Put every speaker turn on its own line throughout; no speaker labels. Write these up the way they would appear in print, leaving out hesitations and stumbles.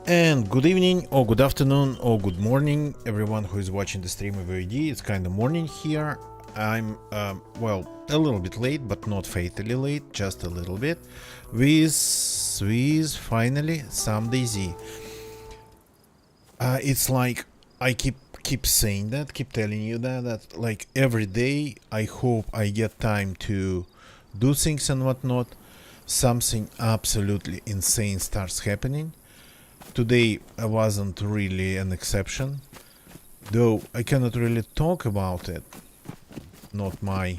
And good evening, or good afternoon, or good morning, everyone who is watching the stream of VOD. It's kind of morning here. I'm, well, a little bit late, but not fatally late, just a little bit. With finally some DayZ. It's like I keep saying that, keep telling you that like every day I hope I get time to do things and whatnot. Something absolutely insane starts happening. Today wasn't really an exception, though I cannot really talk about it. Not my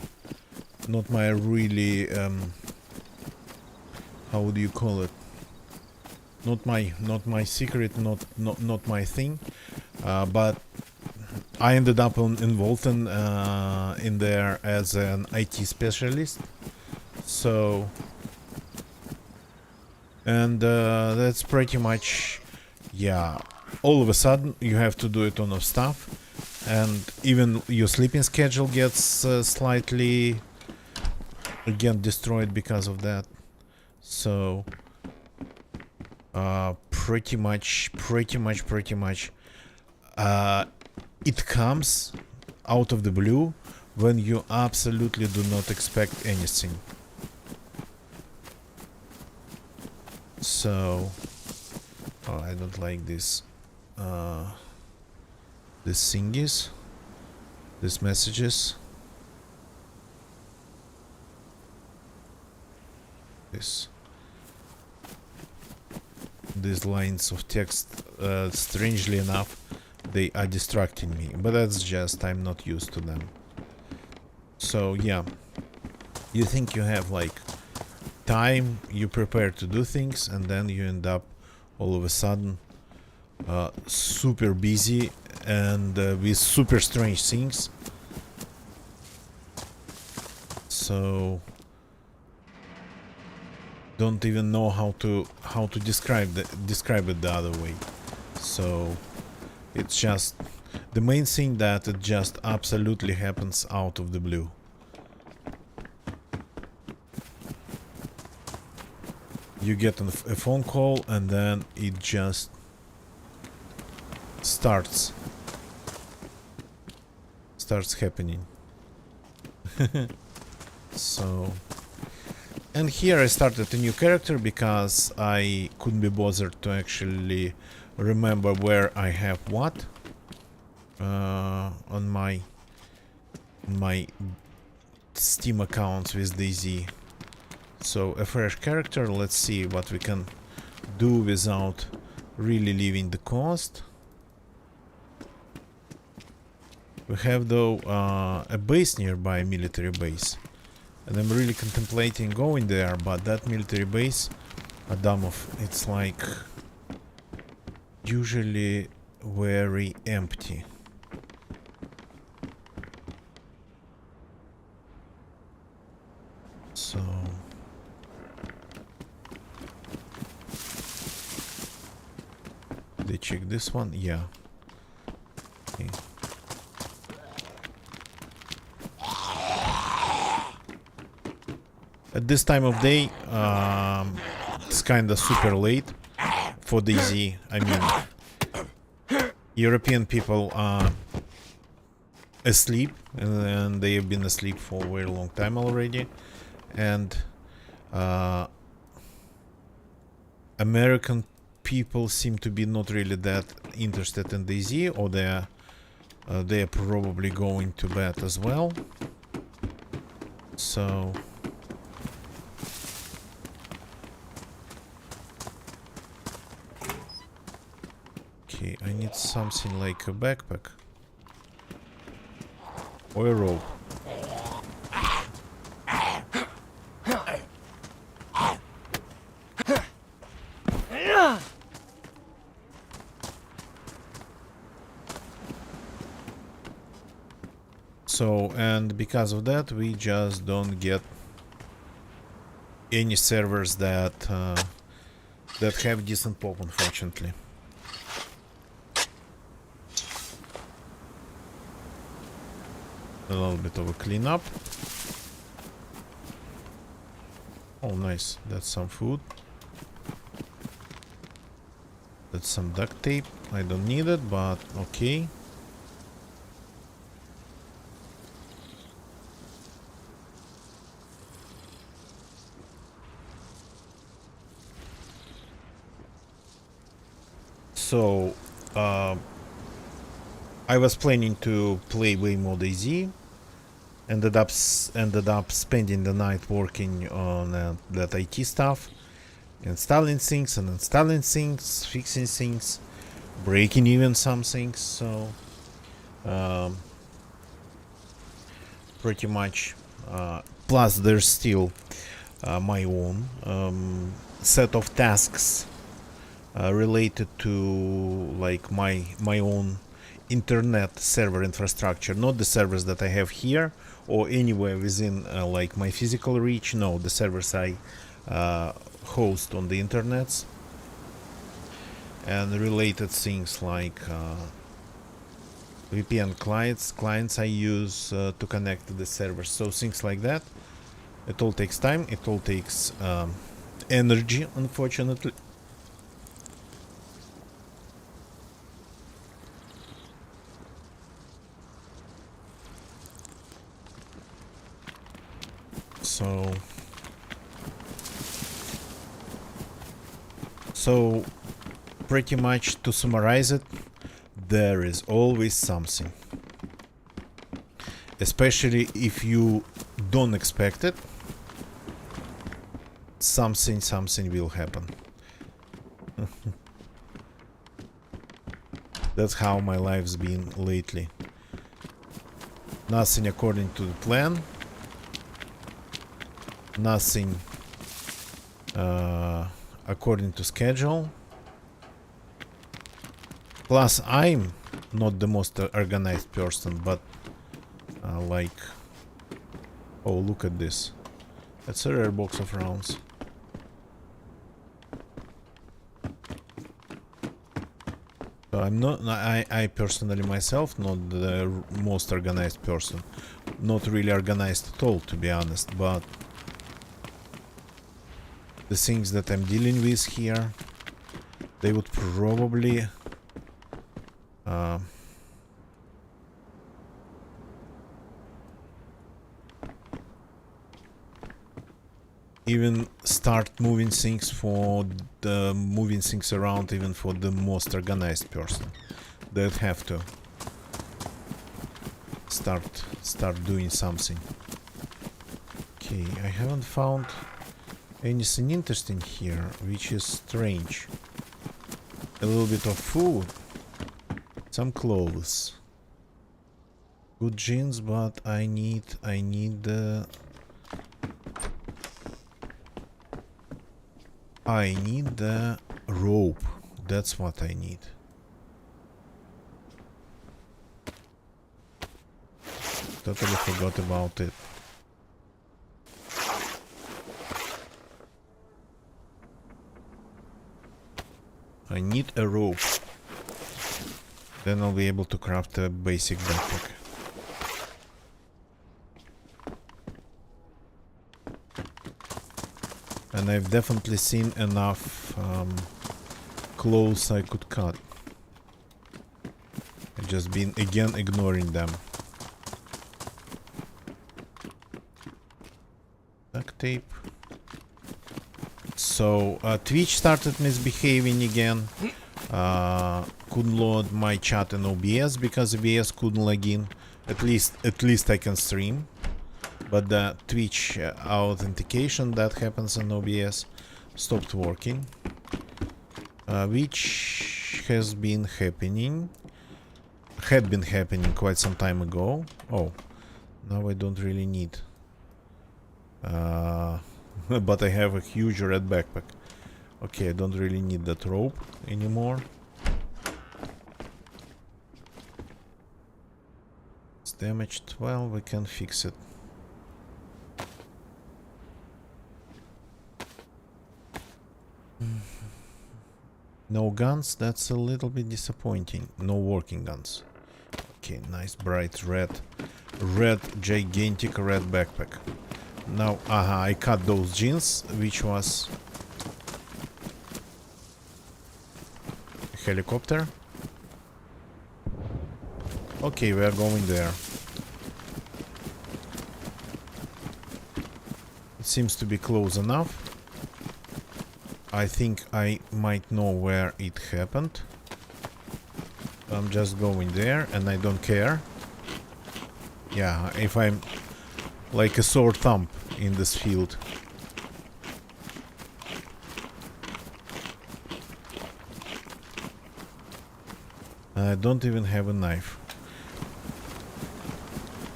really how would you call it? Not my secret, not my thing. But I ended up involved in there as an IT specialist. So, and that's pretty much, yeah. All of a sudden, you have to do a ton of stuff, and even your sleeping schedule gets slightly again destroyed because of that. So, pretty much, it comes out of the blue when you absolutely do not expect anything. So, oh, I don't like this. These thingies, these messages, these lines of text. Strangely enough, they are distracting me, but that's just I'm not used to them. So yeah, you think you have like time, you prepare to do things, and then you end up all of a sudden super busy and with super strange things. So don't even know how to describe it the other way. So it's just the main thing that it just absolutely happens out of the blue. You get a phone call and then it just starts happening. So, and here I started a new character because I couldn't be bothered to actually remember where I have what on my Steam account with DayZ. So a fresh character. Let's see what we can do without really leaving the coast. We have though a base nearby, a military base, and I'm really contemplating going there, but that military base, Adamov, it's like usually very empty. So they check this one, yeah. Okay. At this time of day, it's kinda super late for DayZ. I mean, European people are asleep, and they have been asleep for a very long time already. And American people seem to be not really that interested in DayZ, or they're probably going to bed as well. So okay, I need something like a backpack or a rope. So, and because of that, we just don't get any servers that have decent pop, unfortunately. A little bit of a cleanup. Oh, nice. That's some food. That's some duct tape. I don't need it, but okay. So, I was planning to play way more DayZ. Ended up spending the night working on that IT stuff, installing things and installing things, fixing things, breaking even some things. So, um, pretty much. Plus, there's still my own set of tasks related to like my own internet server infrastructure, not the servers that I have here or anywhere within like my physical reach. No, the servers I host on the internets, and related things like VPN clients I use to connect to the servers. So things like that. It all takes time. It all takes energy, unfortunately. So pretty much to summarize it, there is always something. Especially if you don't expect it, something will happen. That's how my life's been lately. Nothing according to the plan. Nothing according to schedule. Plus, I'm not the most organized person, but like... Oh, look at this. That's a rare box of rounds. So I'm not... I personally myself, not the most organized person. Not really organized at all, to be honest, but... The things that I'm dealing with here, they would probably even start moving things around even for the most organized person. They'd have to start doing something. Okay, I haven't found anything interesting here, which is strange. A little bit of food, some clothes, good jeans, but I need the rope. That's what I need. Totally forgot about it. I need a rope. Then I'll be able to craft a basic backpack. And I've definitely seen enough clothes I could cut. I've just been again ignoring them. Duct tape. So Twitch started misbehaving again. Couldn't load my chat in OBS because OBS couldn't log in. At least I can stream. But the Twitch authentication that happens in OBS stopped working. Which has been happening. Had been happening quite some time ago. Oh, now I don't really need. But I have a huge red backpack. Okay, I don't really need that rope anymore. It's damaged. Well, we can fix it. No guns, that's a little bit disappointing. No working guns. Okay, nice bright red gigantic red backpack. Now, I cut those jeans, which was helicopter. Okay, we are going there. It seems to be close enough. I think I might know where it happened. I'm just going there and I don't care. Yeah, if I'm like a sore thumb in this field. I don't even have a knife.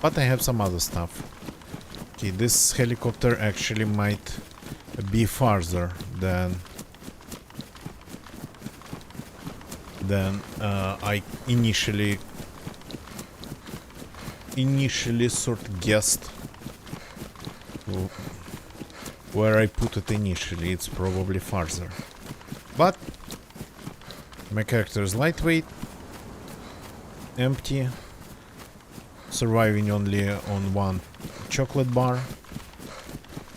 But I have some other stuff. Okay, this helicopter actually might be farther than I initially sort of guessed where I put it initially. It's probably farther. But my character is lightweight, empty, surviving only on one chocolate bar,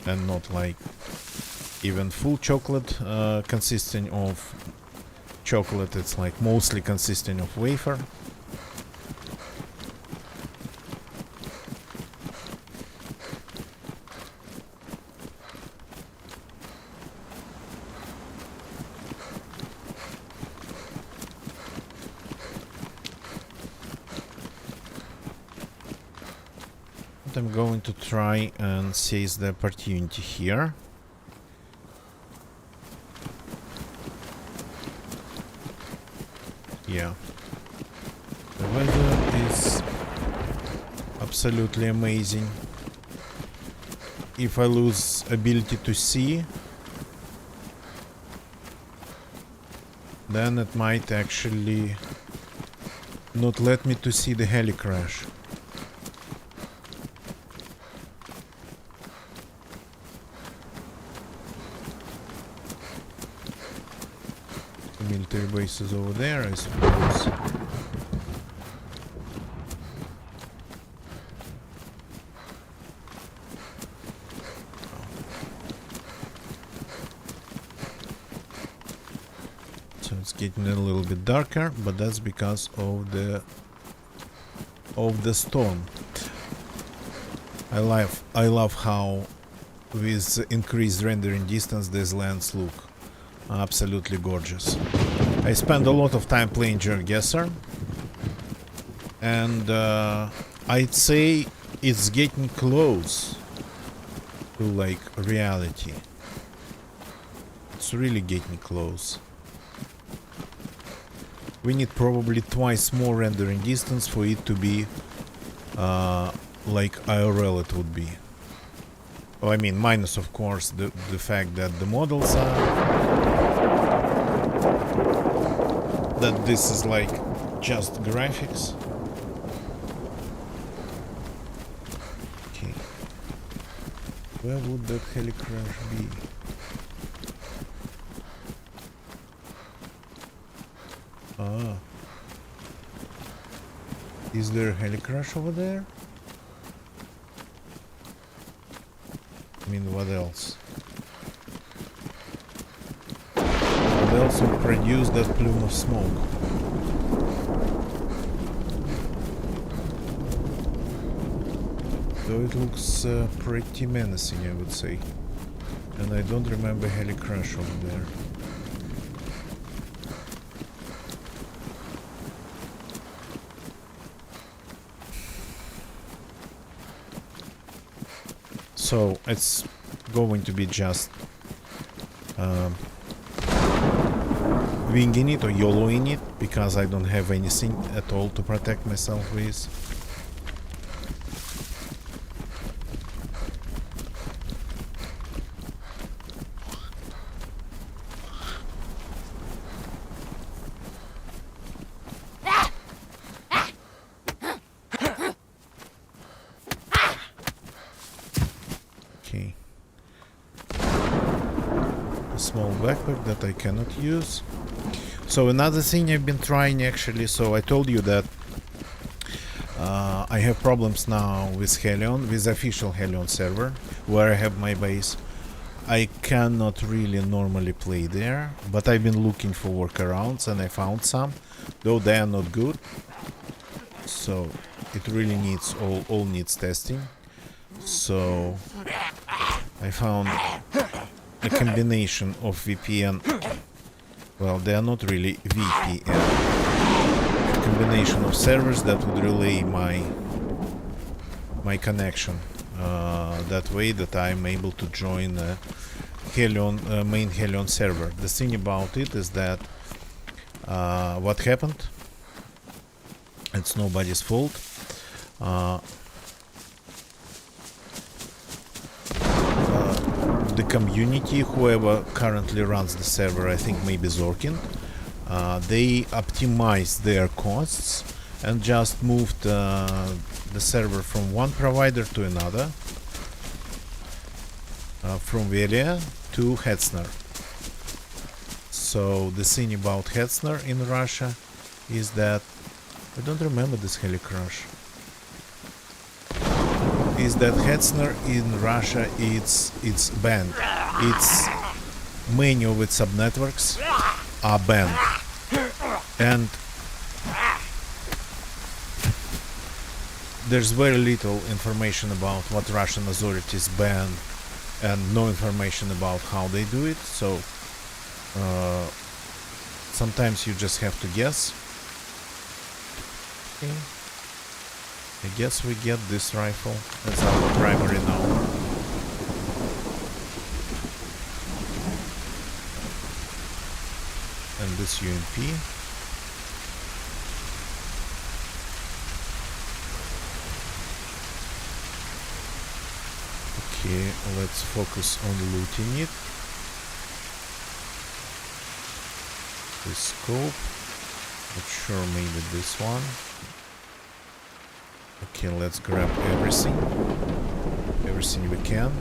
and not like even full chocolate consisting of chocolate. It's like mostly consisting of wafer. I'm going to try and seize the opportunity here. Yeah. The weather is absolutely amazing. If I lose ability to see, then it might actually not let me to see the heli crash. Military base is over there, I suppose. So it's getting a little bit darker, but that's because of the storm. I love how with increased rendering distance these lands look absolutely gorgeous. I spend a lot of time playing GeoGuessr, and I'd say it's getting close to like reality. It's really getting close. We need probably twice more rendering distance for it to be like IRL it would be. Well, I mean, minus of course the fact that the models are that this is like just graphics. Okay. Where would that heli crash be? Ah. Is there a heli crash over there? I mean, what else? What else will produce that plume of smoke? So it looks pretty menacing, I would say. And I don't remember heli crash over there. So it's going to be just winging it or YOLOing it, because I don't have anything at all to protect myself with. Okay. A small backpack that I cannot use. So another thing I've been trying actually, so I told you that I have problems now with Helion, with official Helion server, where I have my base. I cannot really normally play there, but I've been looking for workarounds and I found some, though they are not good. So it really needs all needs testing. So I found a combination of VPN. Well, they are not really VPN. A combination of servers that would relay my connection. That way that I'm able to join Helion main Helion server. The thing about it is that what happened? It's nobody's fault. The community, whoever currently runs the server, I think maybe Zorkin, they optimized their costs and just moved the server from one provider to another, from Velia to Hetzner. So the thing about Hetzner in Russia is that I don't remember this Helicrash. Is that Hetzner in Russia it's banned. It's many of its subnetworks are banned. And there's very little information about what Russian authorities ban and no information about how they do it. So sometimes you just have to guess. Okay. I guess we get this rifle as our primary now. And this UMP. Okay, let's focus on looting it. This scope. Not sure, maybe this one. Okay, let's grab everything we can.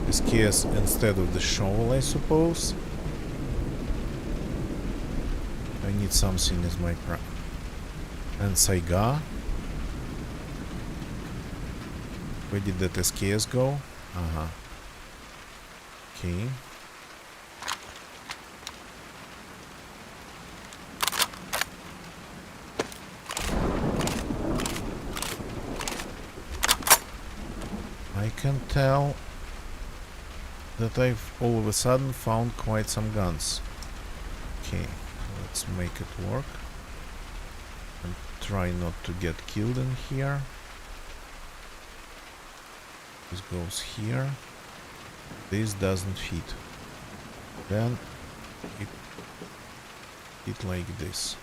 This case instead of the shovel, I suppose. I need something as my and Saiga. Where did that SKS go? Okay. I can tell that I've all of a sudden found quite some guns. Okay, let's make it work. And try not to get killed in here. This goes here. This doesn't fit. Then it like this.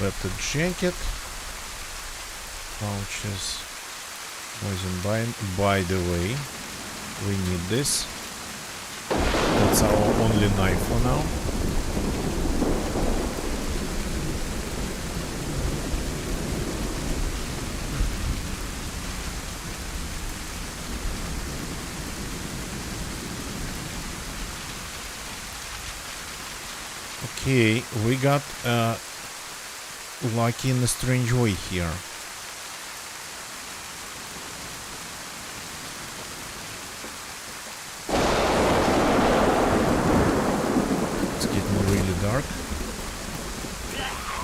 Leather jacket, pouches, poison by the way, we need this. That's our only knife for now. Okay, we got lucky in a strange way here. It's getting really dark.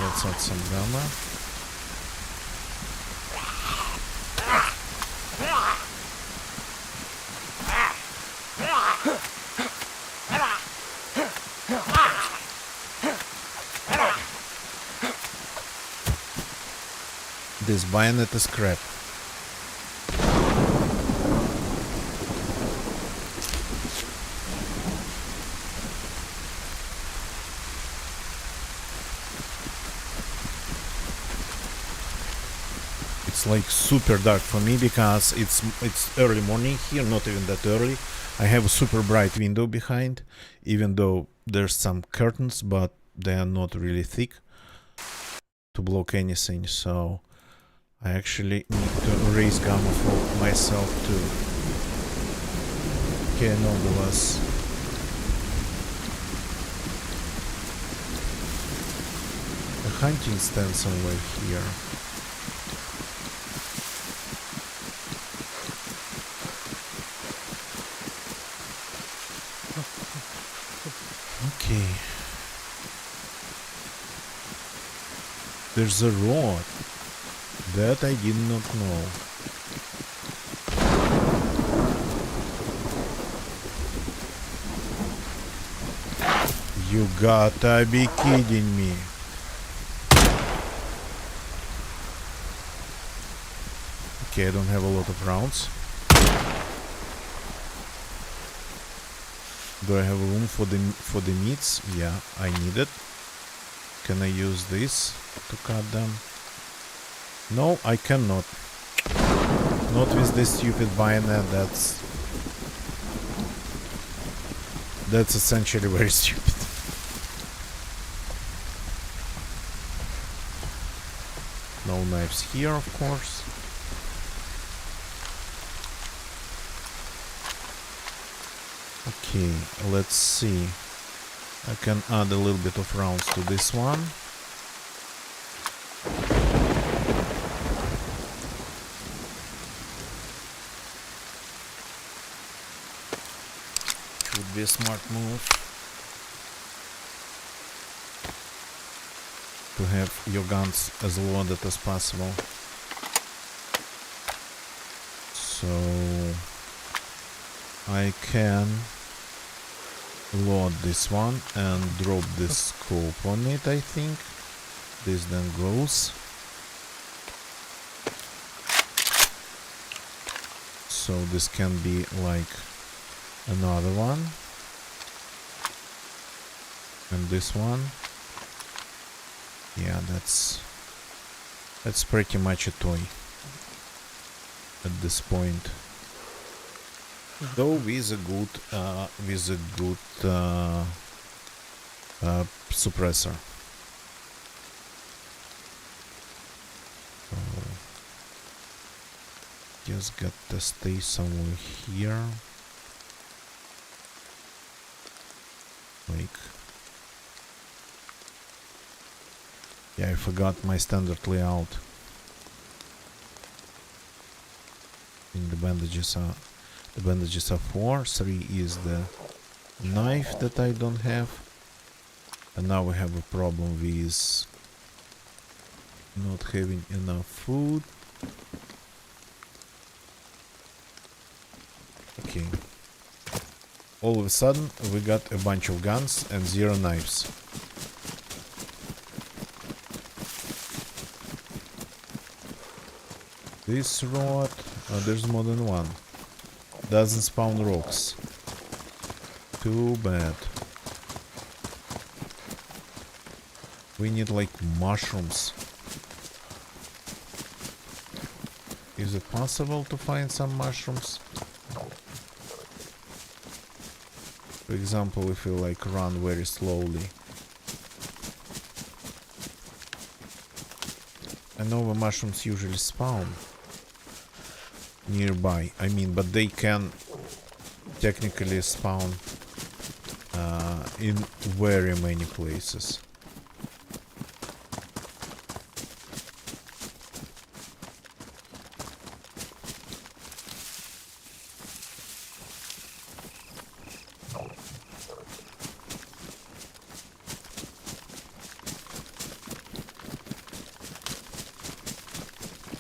Let's add some gamma. This bayonet is crap. It's like super dark for me because it's early morning here, not even that early. I have a super bright window behind, even though there's some curtains, but they are not really thick to block anything, so I actually need to raise gamma for myself too. Okay, no, there was hunting stand somewhere here. Okay. There's a rod. That I did not know. You gotta be kidding me. Okay, I don't have a lot of rounds. Do I have room for the meats? Yeah, I need it. Can I use this to cut them? No, I cannot. Not with this stupid bayonet. That's essentially very stupid. No knives here, of course. Okay, let's see. I can add a little bit of rounds to this one. Would be a smart move to have your guns as loaded as possible. So I can load this one and drop this scope on it, I think. This then goes. So this can be like another one. And this one. Yeah, that's pretty much a toy at this point. Though with a good suppressor. So just got to stay somewhere here. Like, yeah, I forgot my standard layout. In the bandages are 4, 3 is the knife that I don't have, and now we have a problem with not having enough food. Okay. All of a sudden we got a bunch of guns and 0 knives. This rod, there's more than one. Doesn't spawn rocks. Too bad. We need like mushrooms. Is it possible to find some mushrooms? For example, if you like run very slowly. I know where mushrooms usually spawn. Nearby, I mean, but they can technically spawn in very many places.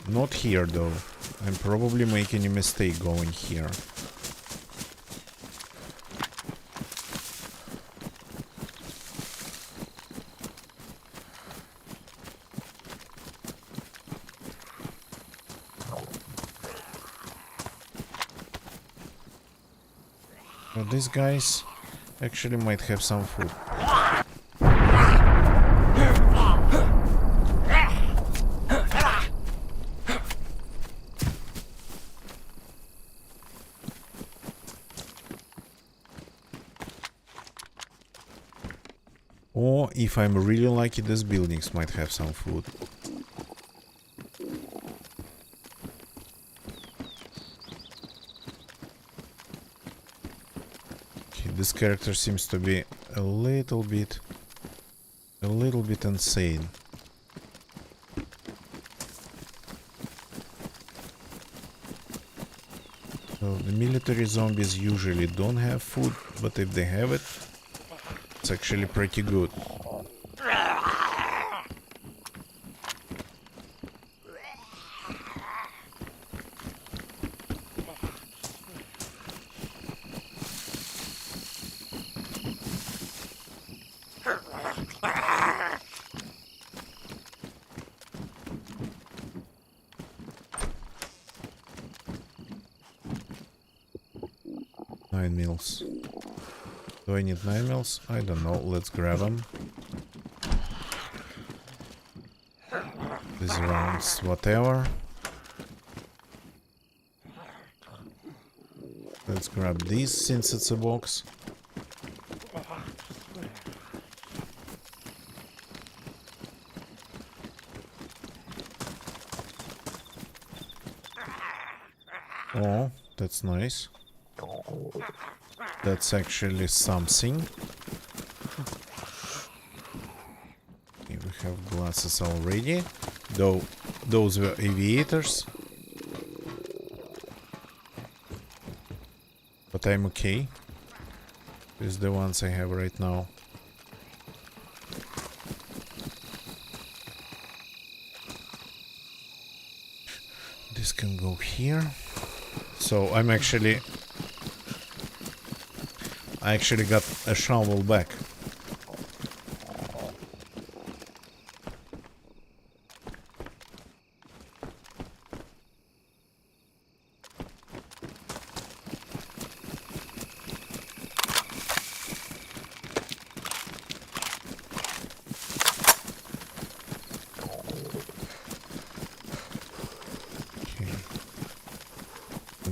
Not here though. I'm probably making a mistake going here. But these guys actually might have some food. Or, if I'm really lucky, these buildings might have some food. Okay, this character seems to be a little bit insane. So the military zombies usually don't have food, but if they have it, it's actually pretty good. Nine mils. Do I need 9 mils? I don't know. Let's grab them. These rounds, whatever. Let's grab these since it's a box. Oh, that's nice. That's actually something. Okay, we have glasses already. Though those were aviators. But I'm okay with the ones I have right now. This can go here. So I actually got a shovel back.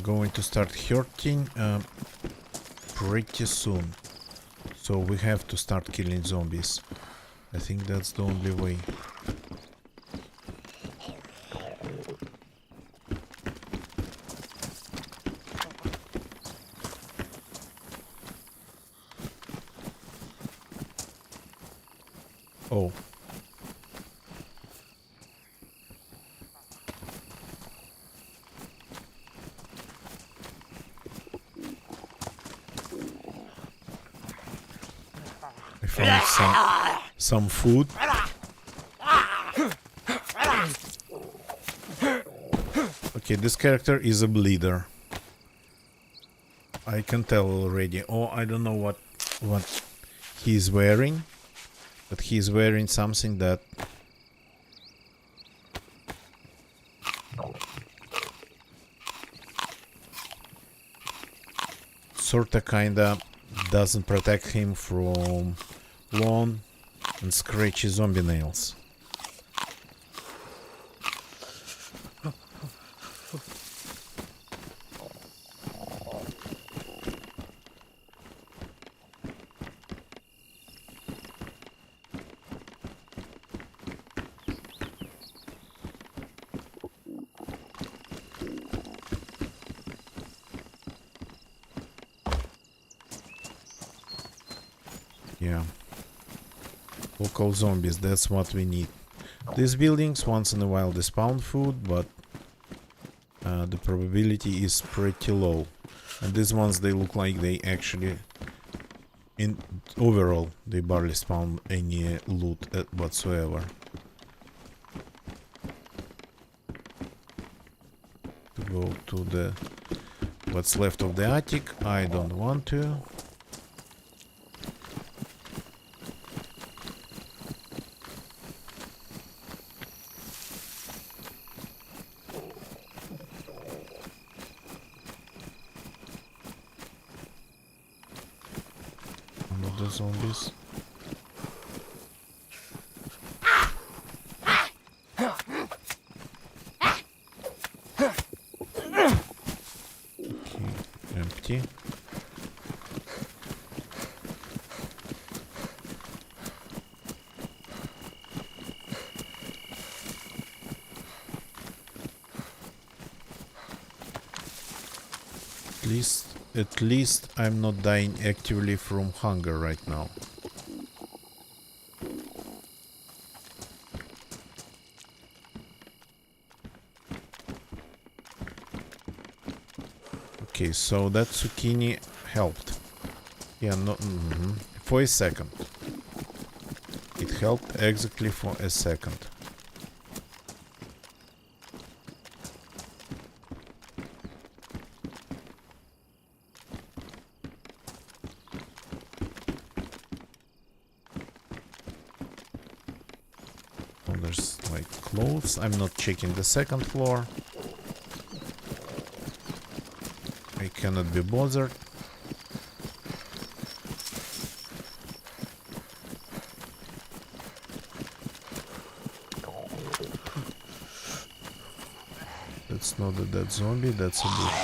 Going to start hurting pretty soon, so we have to start killing zombies. I think that's the only way. Oh. I found some food. Okay, this character is a bleeder. I can tell already. Oh, I don't know what he's wearing, but he's wearing something that sorta kinda doesn't protect him from long and scratchy zombie nails. Yeah. Local zombies, that's what we need. These buildings once in a while they spawn food, but the probability is pretty low. And these ones, they look like they actually, in overall, they barely spawn any loot whatsoever. To go to the what's left of the attic, I don't want to. Another zombies. Okay, empty. At least I'm not dying actively from hunger right now. Okay, so that zucchini helped. Yeah, no, for a second. It helped exactly for a second. Oh, there's like clothes. I'm not checking the second floor. I cannot be bothered. That's not a dead zombie, that's a bush.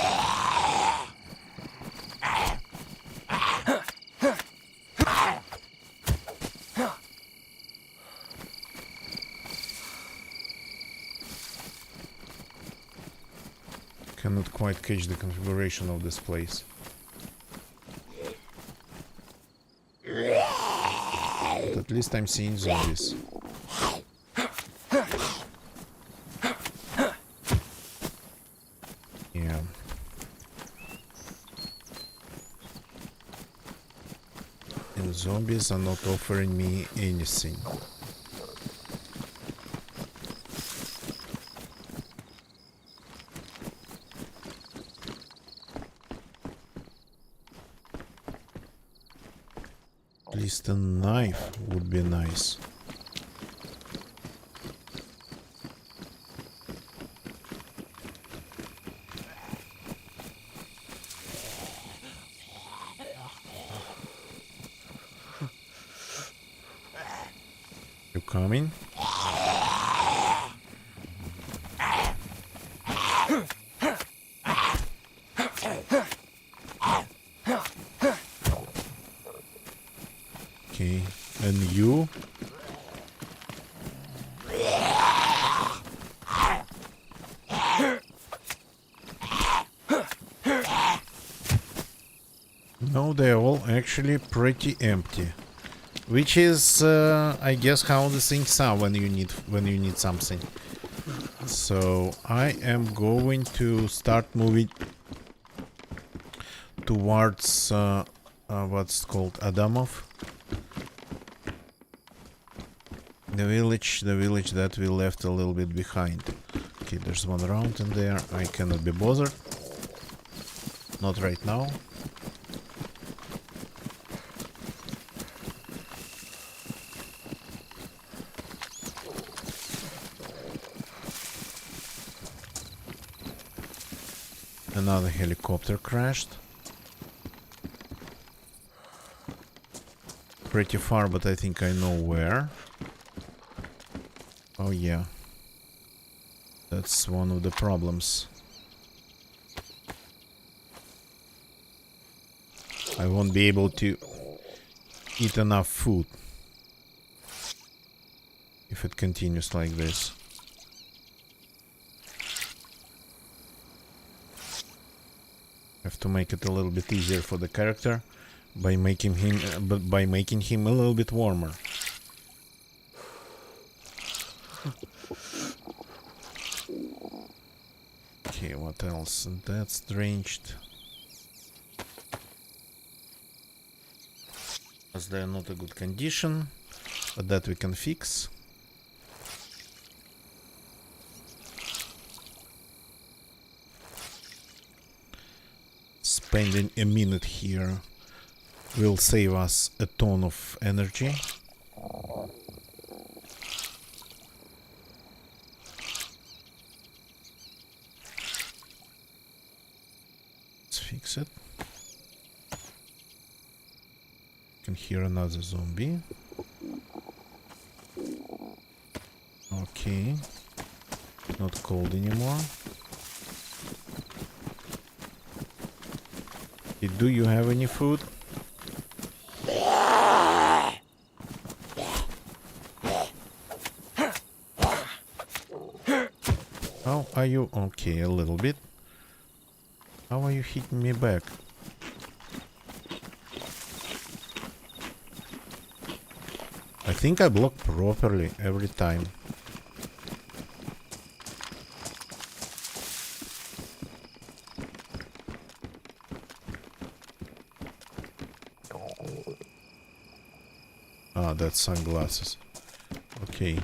Cannot quite catch the configuration of this place. But at least I'm seeing zombies. Yeah. And zombies are not offering me anything. At least a knife would be nice. You coming? Okay, and you? No, they're all actually pretty empty. Which is, I guess, how the things are when you need something. So I am going to start moving towards what's called Adamov. The village that we left a little bit behind. Okay, there's one round in there. I cannot be bothered. Not right now. Another helicopter crashed. Pretty far, but I think I know where. Oh yeah. That's one of the problems. I won't be able to eat enough food if it continues like this. Have to make it a little bit easier for the character by making him a little bit warmer. Okay, what else? That's drenched. As they are not a good condition, but that we can fix. Spending a minute here will save us a ton of energy. Let's fix it. Can hear another zombie. Okay. Not cold anymore. Do you have any food? How are you? Okay, a little bit. How are you hitting me back? I think I block properly every time. Ah, that's sunglasses. Okay.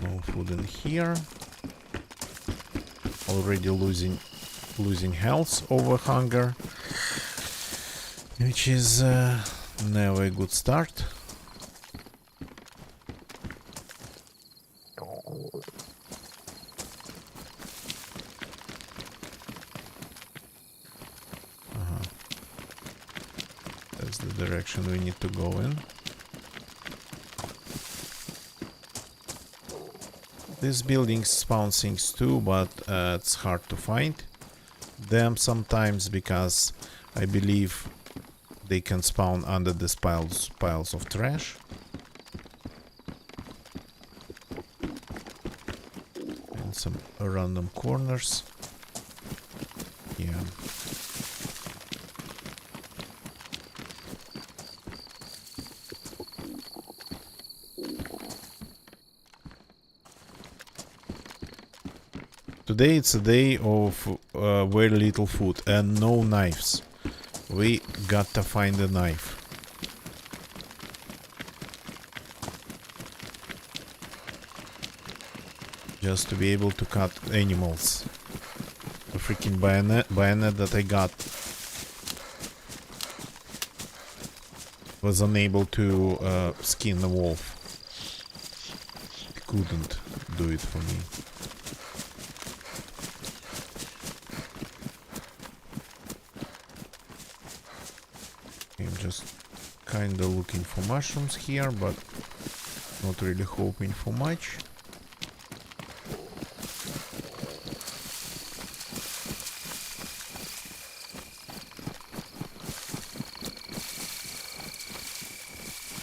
No food in here. Already losing health over hunger, which is never a good start. That's the direction we need to go in. These buildings spawn things too, but it's hard to find them sometimes because I believe they can spawn under these piles of trash. And some random corners. Yeah. Today it's a day of very little food and no knives. We got to find a knife. Just to be able to cut animals. The freaking bayonet that I got was unable to skin the wolf. It couldn't do it for me. I'm just kinda looking for mushrooms here, but not really hoping for much.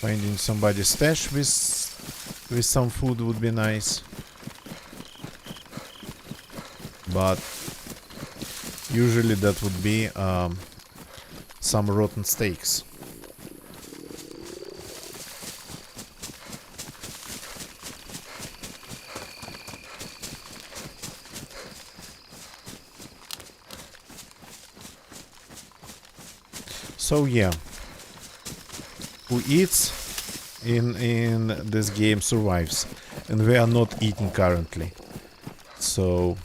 Finding somebody's stash with some food would be nice. But usually that would be some rotten steaks. So yeah, who eats in this game survives, and we are not eating currently. So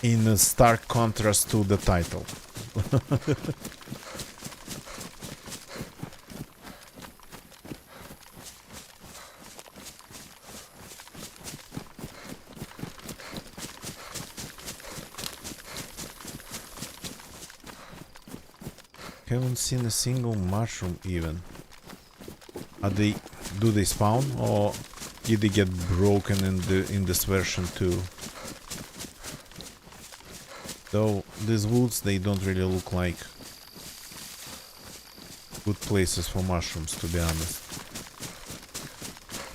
in a stark contrast to the title. Haven't seen a single mushroom even. Do they spawn, or did they get broken in this version too? Though these woods, they don't really look like good places for mushrooms, to be honest.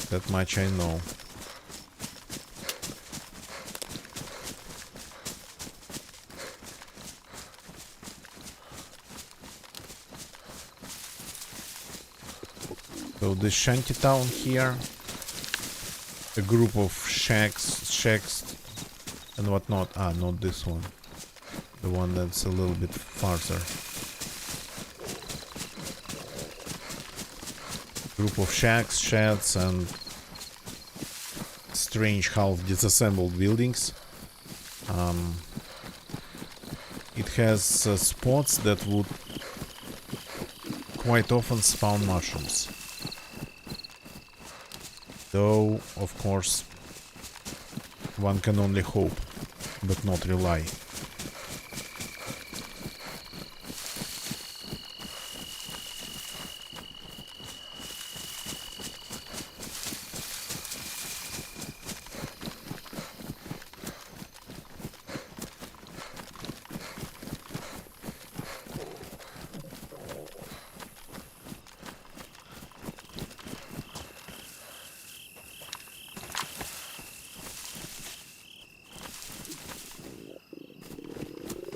That much I know. So this shanty town here, a group of shacks and whatnot. Ah, not this one. The one that's a little bit farther. Group of shacks, sheds, and strange half disassembled buildings. It has spots that would quite often spawn mushrooms. Though, of course, one can only hope, but not rely.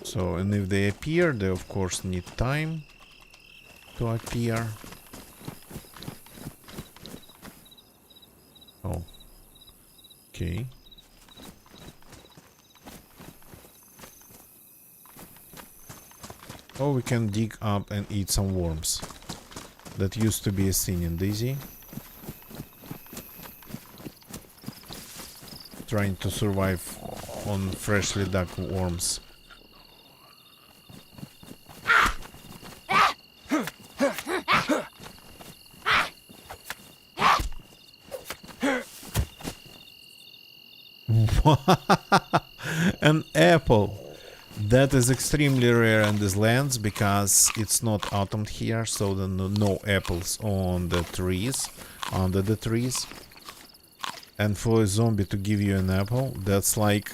So, and if they appear, they of course need time to appear. Oh. Okay. Or we can dig up and eat some worms. That used to be a thing in DayZ. Trying to survive on freshly dug worms. An apple. That is extremely rare in these lands because it's not autumn here, so there are no apples on the trees, under the trees. And for a zombie to give you an apple, that's like...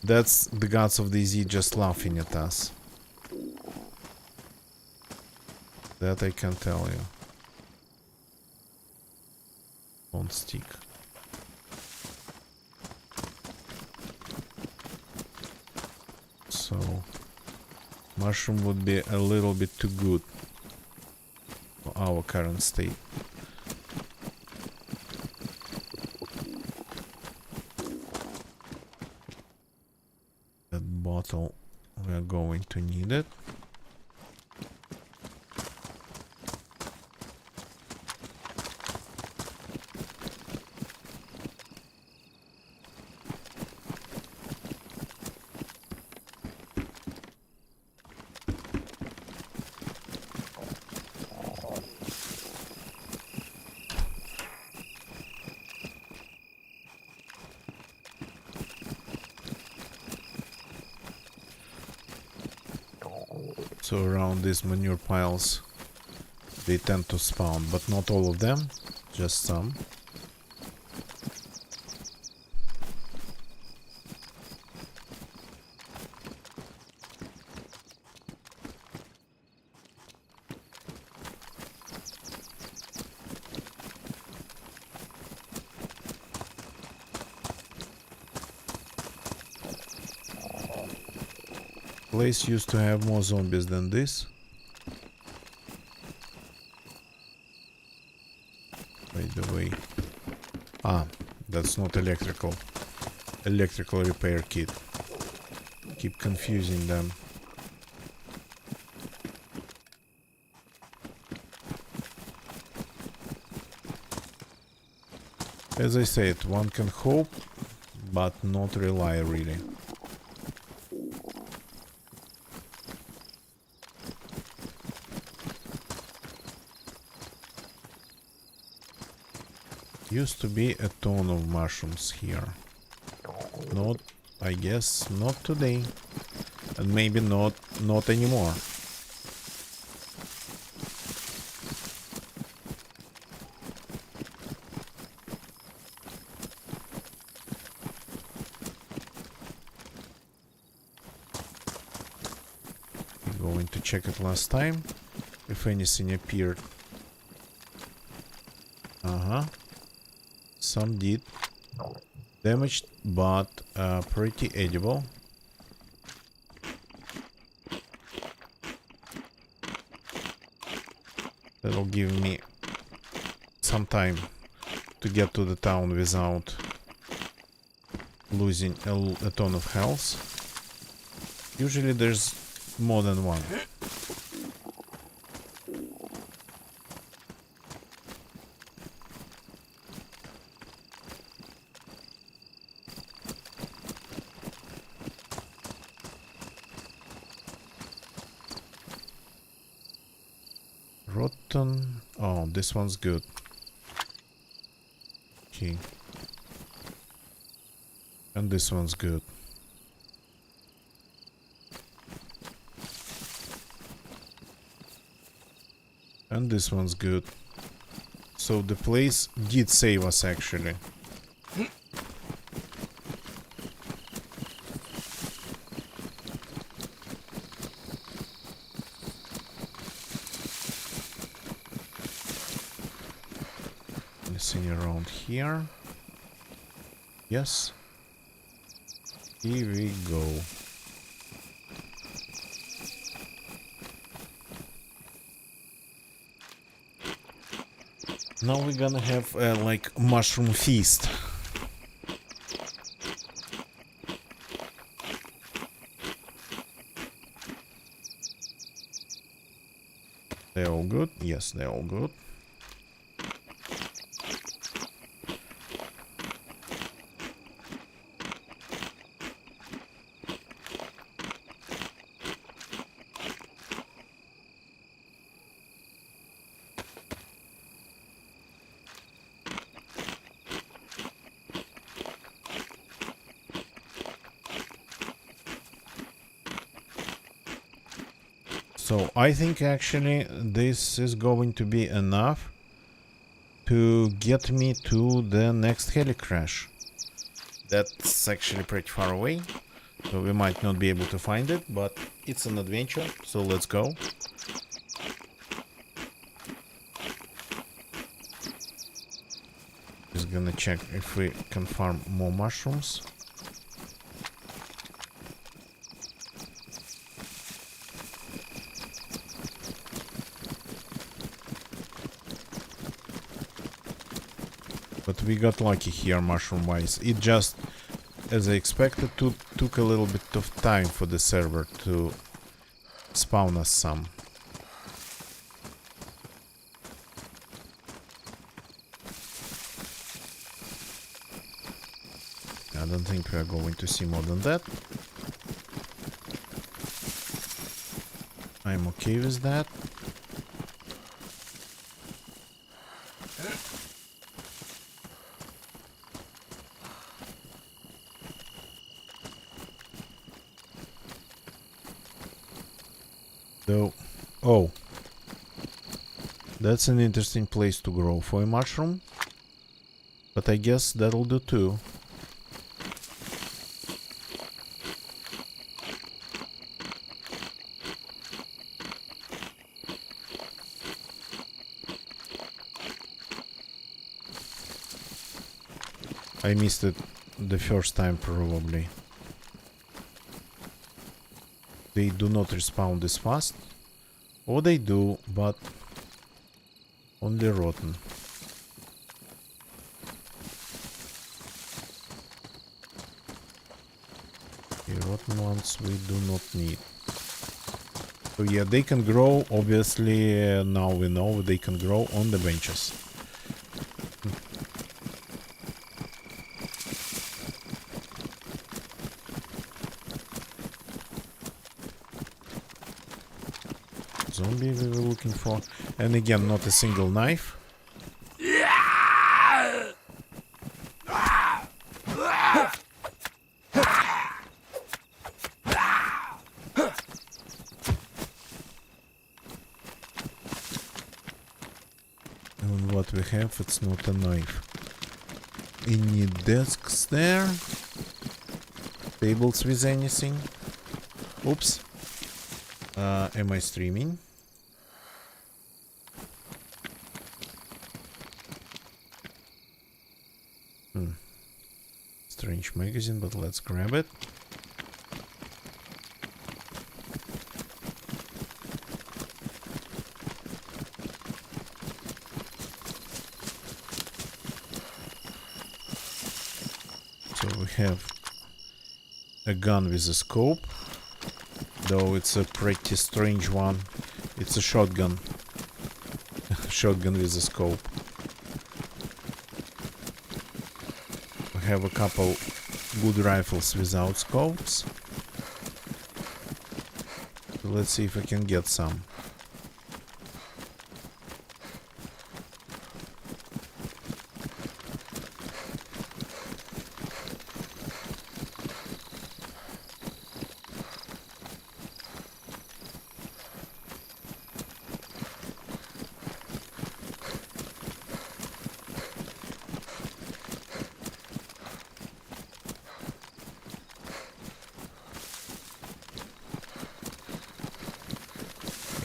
That's the gods of DayZ just laughing at us. That I can tell you. On stick. So, mushroom would be a little bit too good for our current state. That bottle, we are going to need it. So around these manure piles they tend to spawn, but not all of them, just some. Place used to have more zombies than this. By the way. Ah, that's not electrical. Electrical repair kit. Keep confusing them. As I said, one can hope, but not rely really. Used to be a ton of mushrooms here. Not, I guess, not today. And maybe not anymore. I'm going to check it last time, if anything appeared. Some did. Damaged, but pretty edible. That'll give me some time to get to the town without losing a ton of health. Usually there's more than one. Rotten. Oh, this one's good. Okay. And this one's good. And this one's good. So the place did save us actually. Anything around here? Yes. Here we go. Now we're gonna have like mushroom feast. They're all good? Yes, they're all good. So I think actually this is going to be enough to get me to the next heli crash. That's actually pretty far away, so we might not be able to find it, but it's an adventure, so let's go. Just gonna check if we can farm more mushrooms. But we got lucky here, mushroom-wise. It just, as I expected, took a little bit of time for the server to spawn us some. I don't think we are going to see more than that. I'm okay with that. So, oh, that's an interesting place to grow for a mushroom, but I guess that'll do too. I missed it the first time probably. They do not respawn this fast. Or they do, but only rotten. The rotten ones we do not need. So yeah, they can grow, obviously, now we know they can grow on the benches. Zombie we were looking for. And again, not a single knife. And what we have, it's not a knife. Any desks there? Tables with anything? Oops. Am I streaming? Strange magazine, but let's grab it. So we have a gun with a scope, though it's a pretty strange one. It's a shotgun. Shotgun with a scope. We have a couple good rifles without scopes. So let's see if I can get some.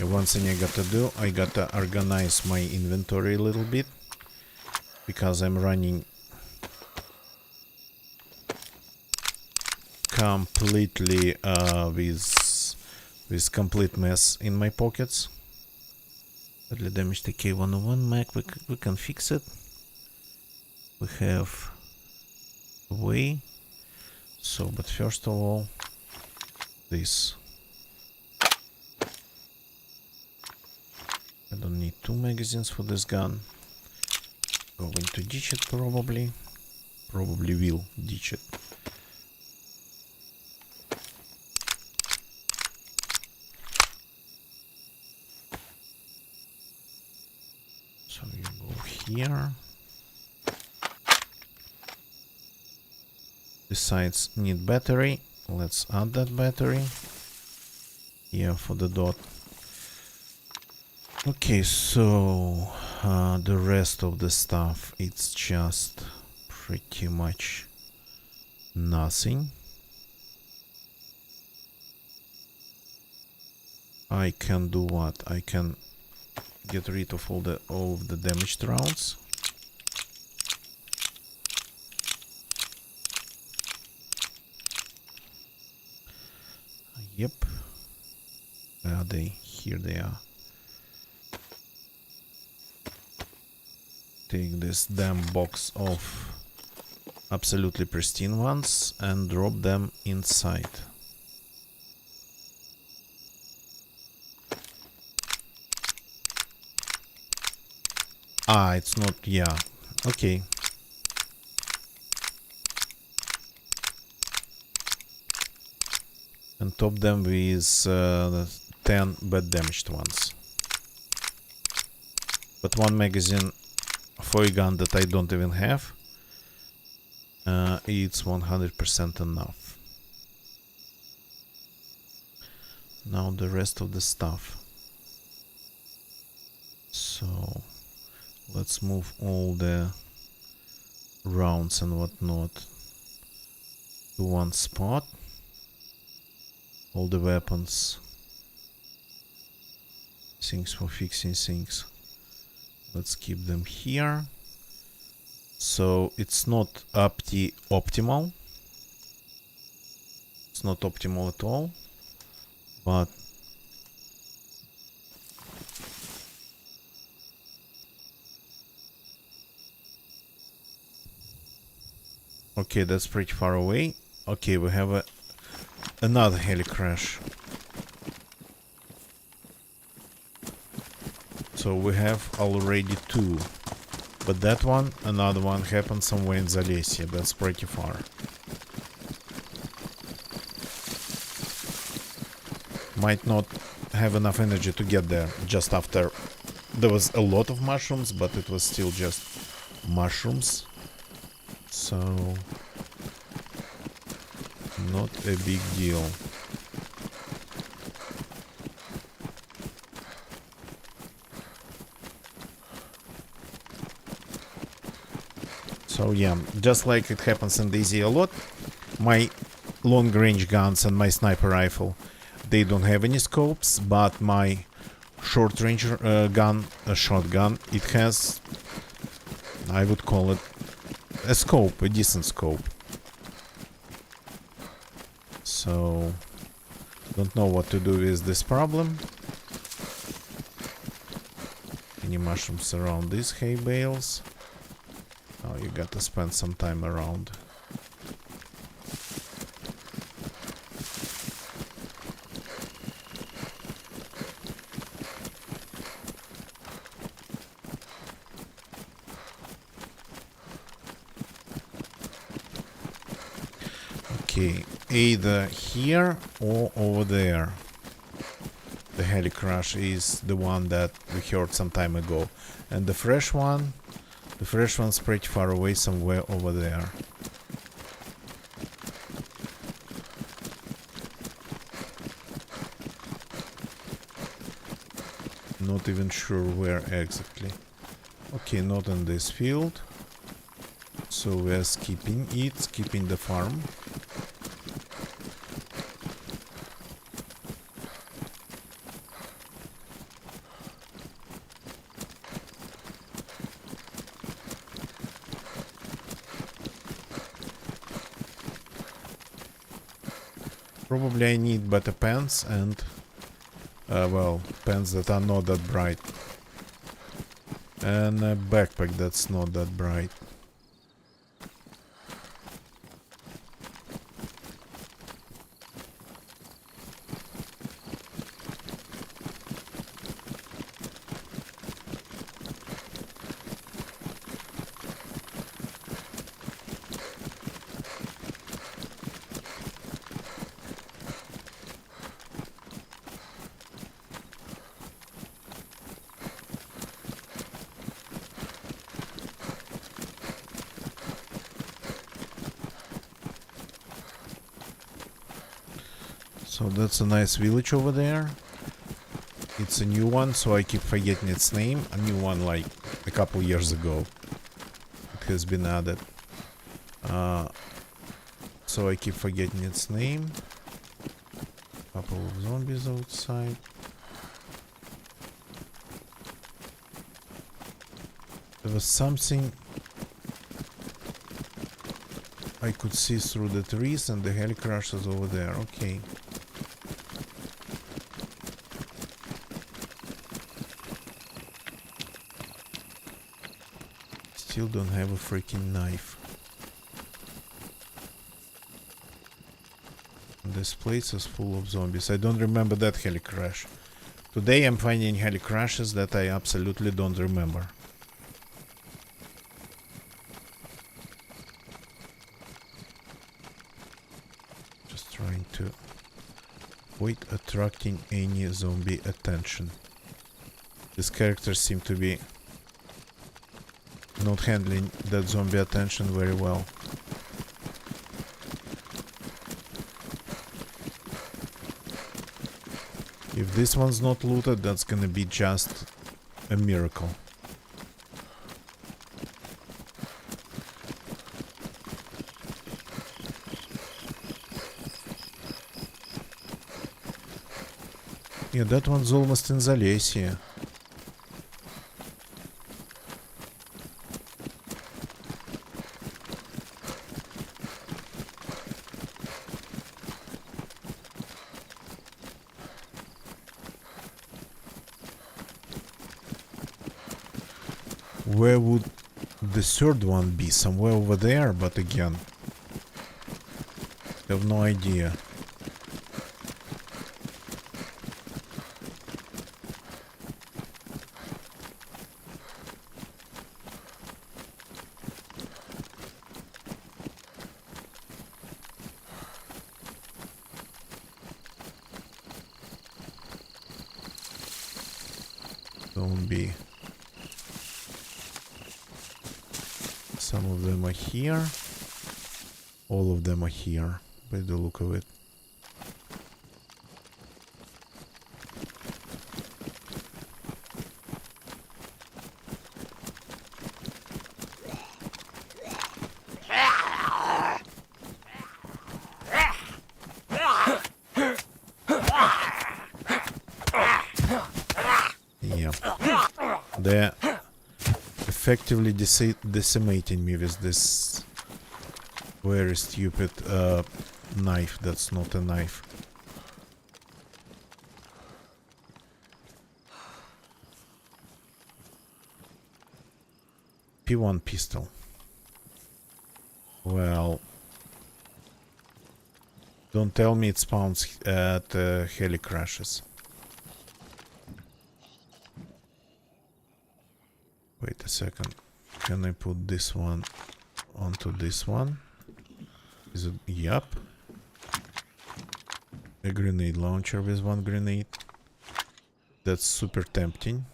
One thing I gotta do, I gotta organize my inventory a little bit, because I'm running completely with complete mess in my pockets. Badly damaged AK-101 Mac, we can fix it. We have a way. So, but first of all, this. don't need 2 magazines for this gun. Going to ditch it probably. Probably will ditch it. So you go here. Besides, need battery. Let's add that battery. Here for the dot. Okay, so the rest of the stuff, it's just pretty much nothing. I can do what? I can get rid of all of the damaged rounds. Yep. Where are they? Here they are. Take this damn box of absolutely pristine ones and drop them inside. Ah, it's not, yeah, okay. And top them with 10 bad damaged ones. But 1 magazine for a gun that I don't even have, it's 100% enough. Now the rest of the stuff. So let's move all the rounds and whatnot to one spot. All the weapons, things for fixing things. Let's keep them here. So it's not optimal. It's not optimal at all. But okay, that's pretty far away. Okay, we have another heli crash. So we have already 2. But that one, another one happened somewhere in Zalesia. That's pretty far. Might not have enough energy to get there just after. There was a lot of mushrooms, but it was still just mushrooms. So not a big deal. So yeah, just like it happens in DayZ a lot, my long range guns and my sniper rifle, they don't have any scopes, but my short range gun, a shotgun, it has, I would call it a scope, a decent scope. So don't know what to do with this problem. Any mushrooms around these hay bales? Oh, you got to spend some time around. Okay, either here or over there. The heli crash is the one that we heard some time ago. And the fresh one's pretty far away, somewhere over there. Not even sure where exactly. Okay, not in this field. So we're skipping it, skipping the farm. Probably I need better pants and, well, pants that are not that bright. And a backpack that's not that bright. So that's a nice village over there. It's a new one, so I keep forgetting its name. A new one like a couple years ago. It has been added. So I keep forgetting its name. Couple of zombies outside. There was something I could see through the trees, and the heli crashes over there. Okay. Still don't have a freaking knife. This place is full of zombies. I don't remember that heli crash. Today I'm finding heli crashes that I absolutely don't remember. Just trying to avoid attracting any zombie attention. These characters seem to be not handling that zombie attention very well. If this one's not looted, that's gonna be just a miracle. Yeah, that one's almost in Залесье. Where would the third one be? Somewhere over there, but again, I have no idea. Zombie. Some of them are here. All of them are here, by the look of it. Yeah. They're effectively decimating me with this very stupid knife that's not a knife. P1 pistol. Well, don't tell me it spawns at heli crashes. Wait a second. Can I put this one onto this one? Is it? Yup. A grenade launcher with one grenade. That's super tempting.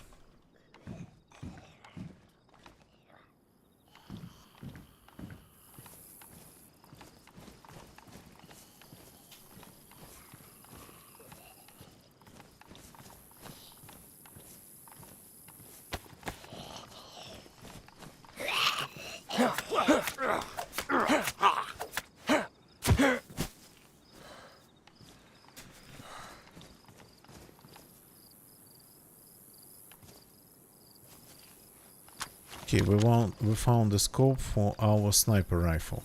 Okay, we found the scope for our sniper rifle,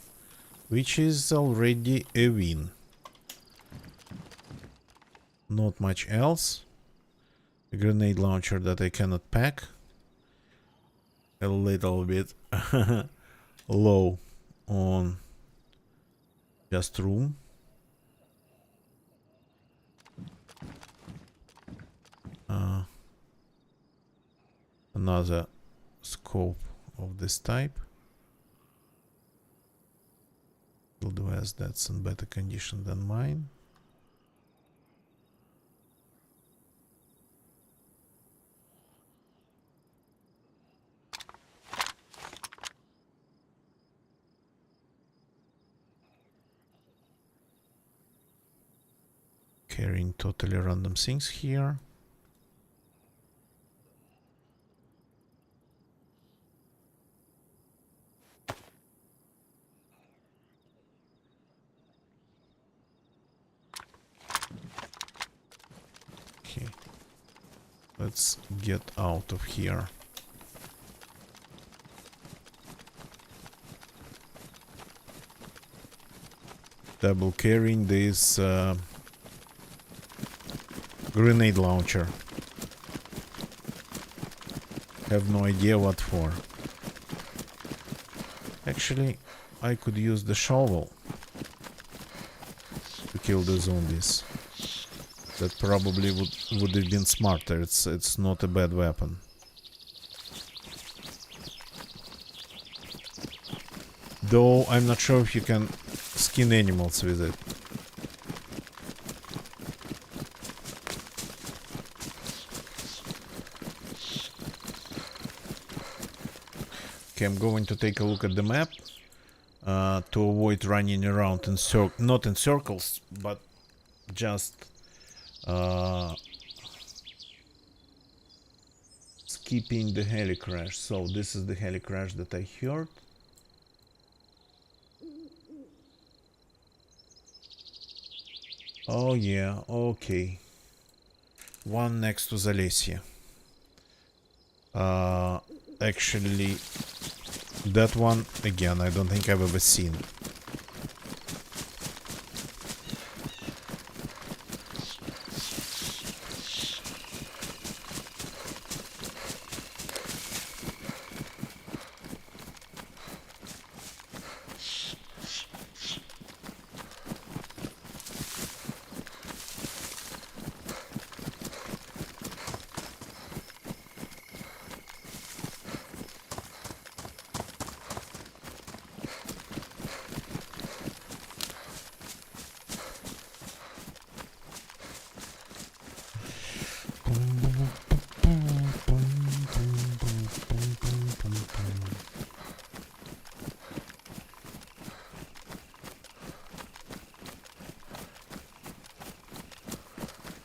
which is already a win. Not much else. A grenade launcher that I cannot pack. A little bit low on just room. Another scope of this type. Field West, that's in better condition than mine. Carrying totally random things here. Okay. Let's get out of here. Double carrying this grenade launcher. Have no idea what for. Actually, I could use the shovel to kill the zombies. That probably would have been smarter. It's not a bad weapon. Though I'm not sure if you can skin animals with it. Okay, I'm going to take a look at the map to avoid running around in not in circles, but just skipping the heli crash. So this is the heli crash that I heard. Oh yeah, okay. One next to Zalesia. Actually, that one, again, I don't think I've ever seen.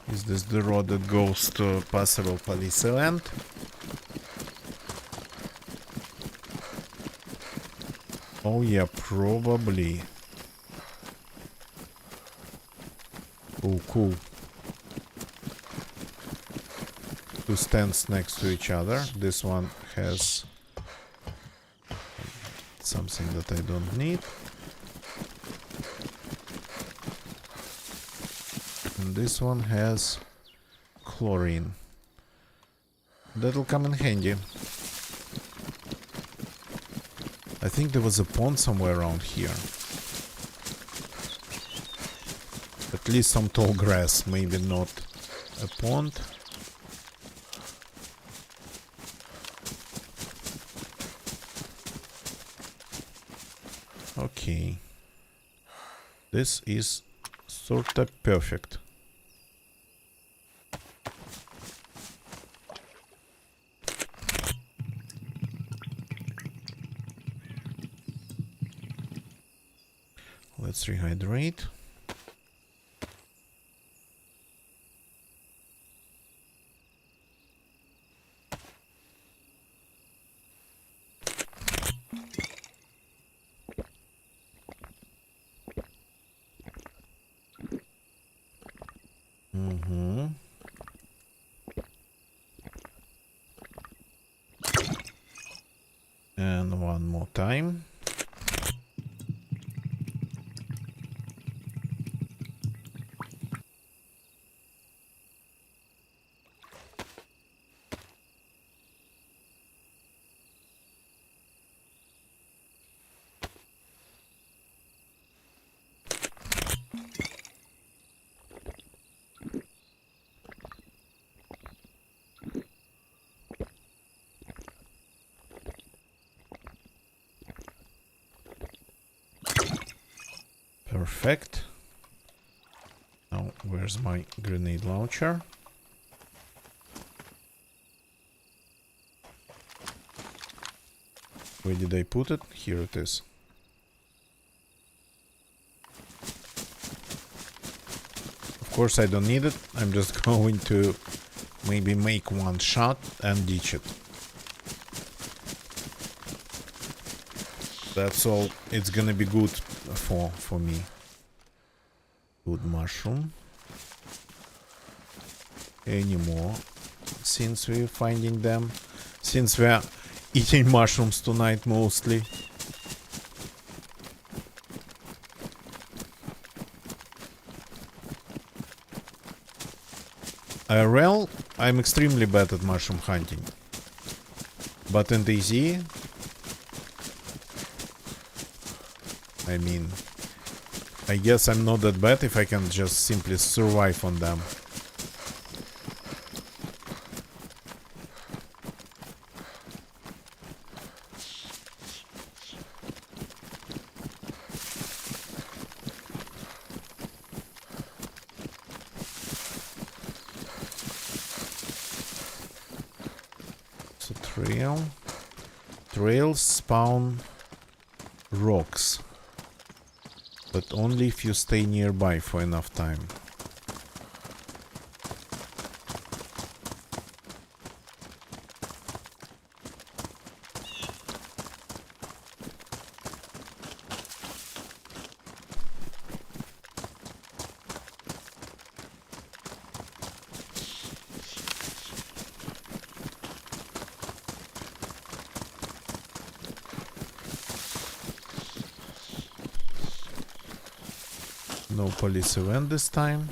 Is this the road that goes to possible police event? Oh yeah, probably. Oh, cool. Two stands next to each other. This one has something that I don't need. And this one has chlorine. That'll come in handy. I think there was a pond somewhere around here. At least some tall grass, maybe not a pond. Okay. This is sorta perfect. Let's rehydrate. And one more time. Perfect. Now, where's my grenade launcher? Where did I put it? Here it is. Of course, I don't need it. I'm just going to maybe make one shot and ditch it. That's all it's gonna be good for me. Good mushroom. Any more? Since we're finding them. Since we're eating mushrooms tonight mostly. IRL, I'm extremely bad at mushroom hunting. But in DayZ, I mean, I guess I'm not that bad if I can just simply survive on them. So trails spawn rocks, but only if you stay nearby for enough time. No police event this time.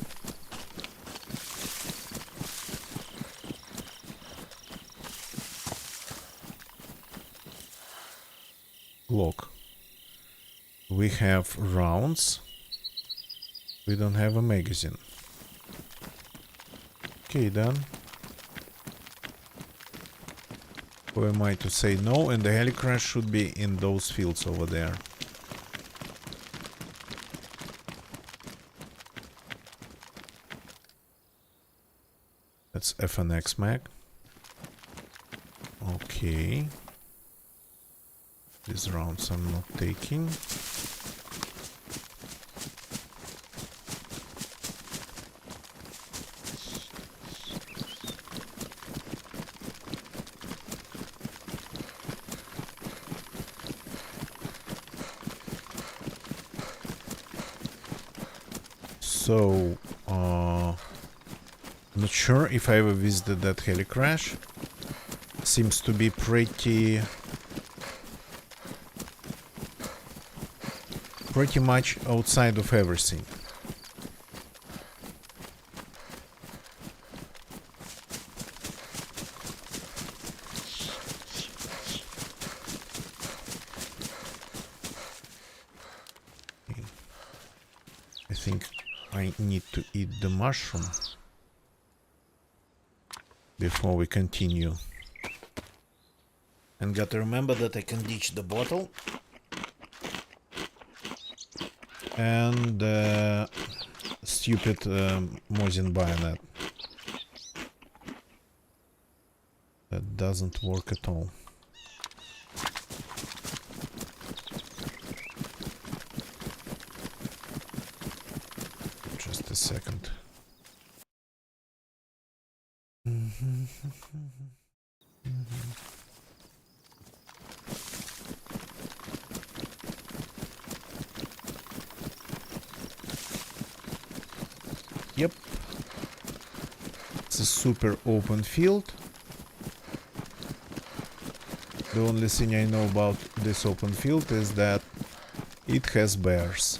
Look. We have rounds. We don't have a magazine. Okay then. Who am I to say no? And the helicrash should be in those fields over there. That's FNX mag. Okay. These rounds I'm not taking. So, not sure if I ever visited that helicrash. Seems to be pretty much outside of everything. I think I need to eat the mushroom before we continue. And gotta remember that I can ditch the bottle and stupid Mosin bayonet. That doesn't work at all. Just a second. Yep. It's a super open field. The only thing I know about this open field is that it has bears.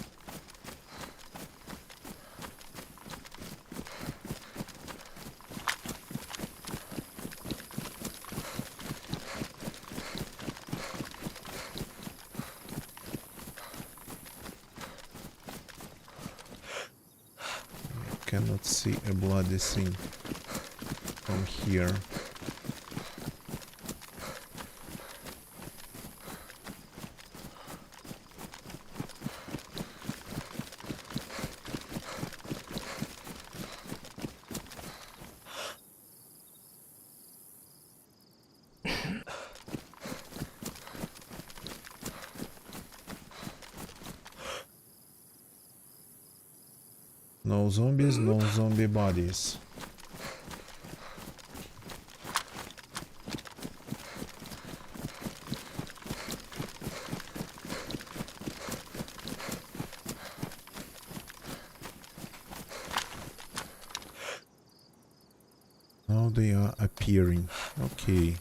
Cannot see a bloody thing from here. No no zombies, no zombie bodies. Now they are appearing. Okay.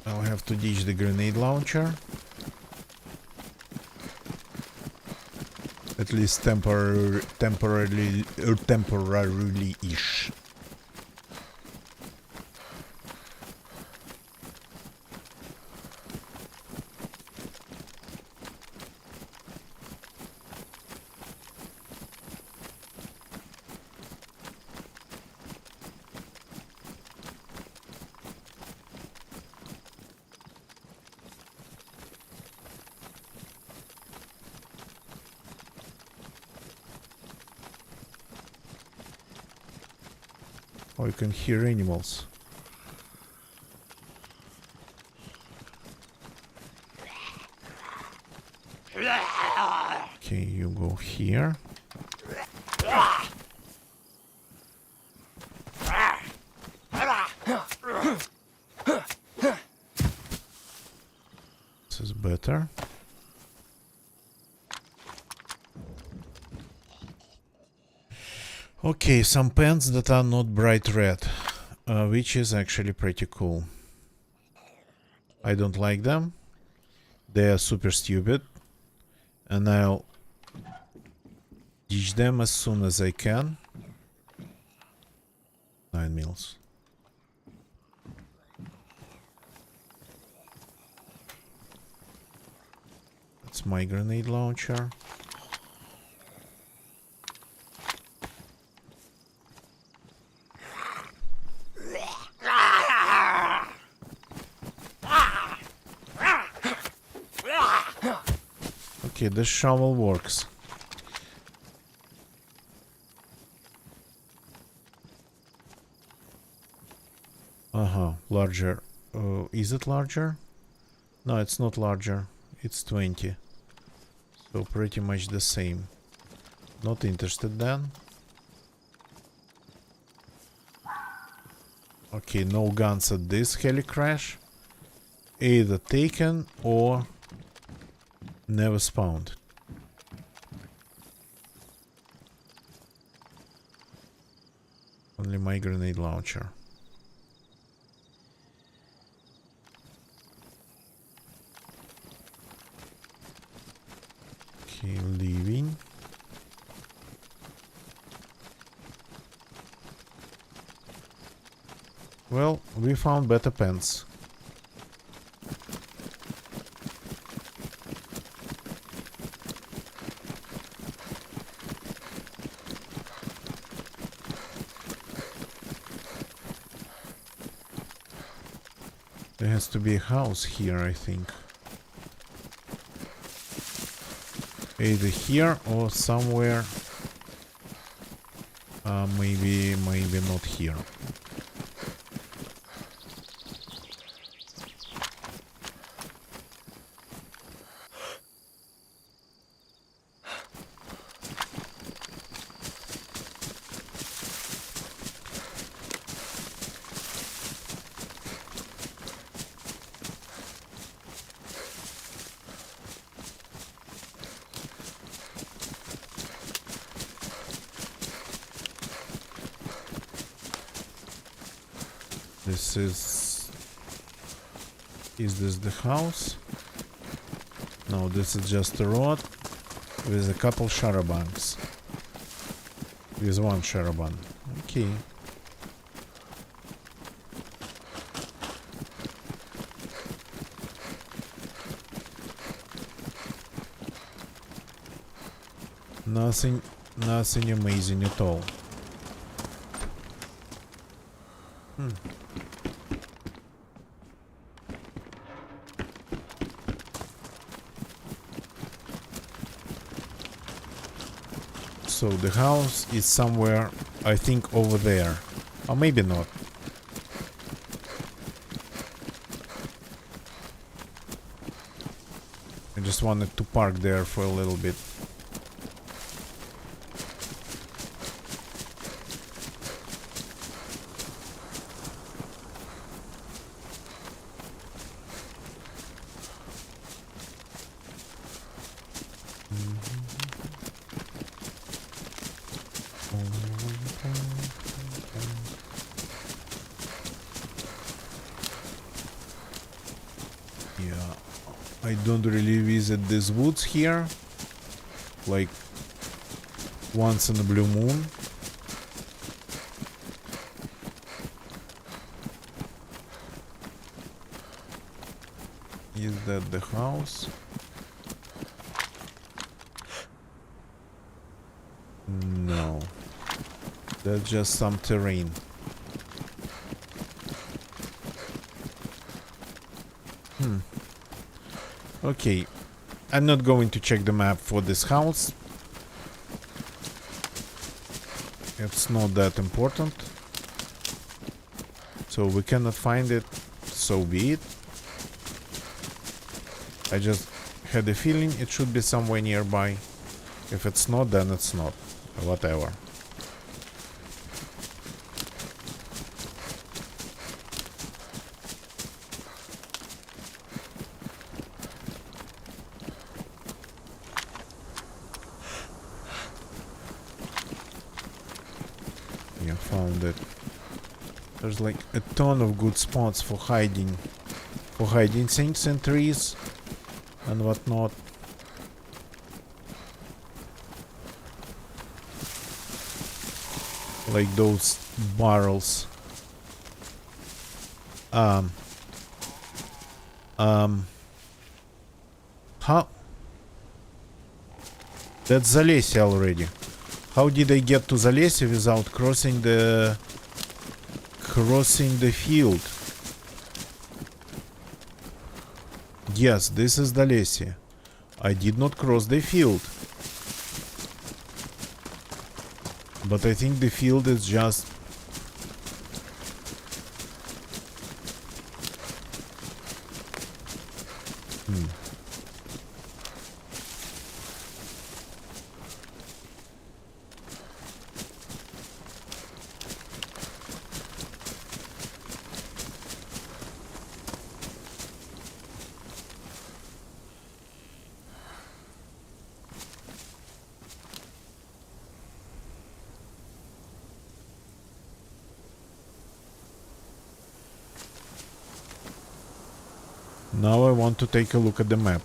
I'll have to ditch the grenade launcher. At least temporarily-ish. Oh, you can hear animals. Okay, you go here. This is better. Okay, some pants that are not bright red, which is actually pretty cool. I don't like them. They are super stupid. And I'll ditch them as soon as I can. 9 mils. That's my grenade launcher. Okay, the shovel works. Larger. Is it larger? No, it's not larger. It's 20. So pretty much the same. Not interested then. Okay, no guns at this heli crash. Either taken or never spawned. Only my grenade launcher. Okay, leaving. Well, we found better pants. There has to be a house here, I think. Either here or somewhere. Maybe not here. This is this the house? No, this is just a road with a couple sharabanks. With one sharaban. Okay. Nothing amazing at all. So the house is somewhere I think over there. Or maybe not. I just wanted to park there for a little bit. Yeah, I don't really visit these woods here. Like once in a blue moon. Is that the house? No. That's just some terrain. Okay. I'm not going to check the map for this house. It's not that important. So we cannot find it, so be it. I just had a feeling it should be somewhere nearby. If it's not, then it's not. Whatever. Yeah, found it. There's like a ton of good spots for hiding things in trees and whatnot. Like those barrels. How? That's Zalesia already. How did I get to Zalesia without crossing the field? Yes, this is Zalesia. I did not cross the field. But I think the field is just... Now I want to take a look at the map.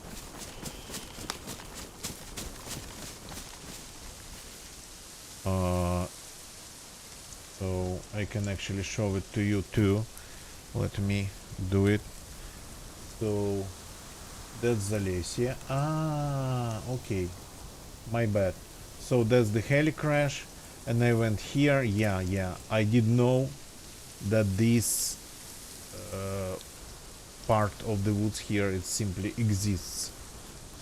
So I can actually show it to you too. Let me do it. So that's Zalesia. Ah, okay. My bad. So that's the heli crash, and I went here. Yeah. I did know that this part of the woods here it simply exists.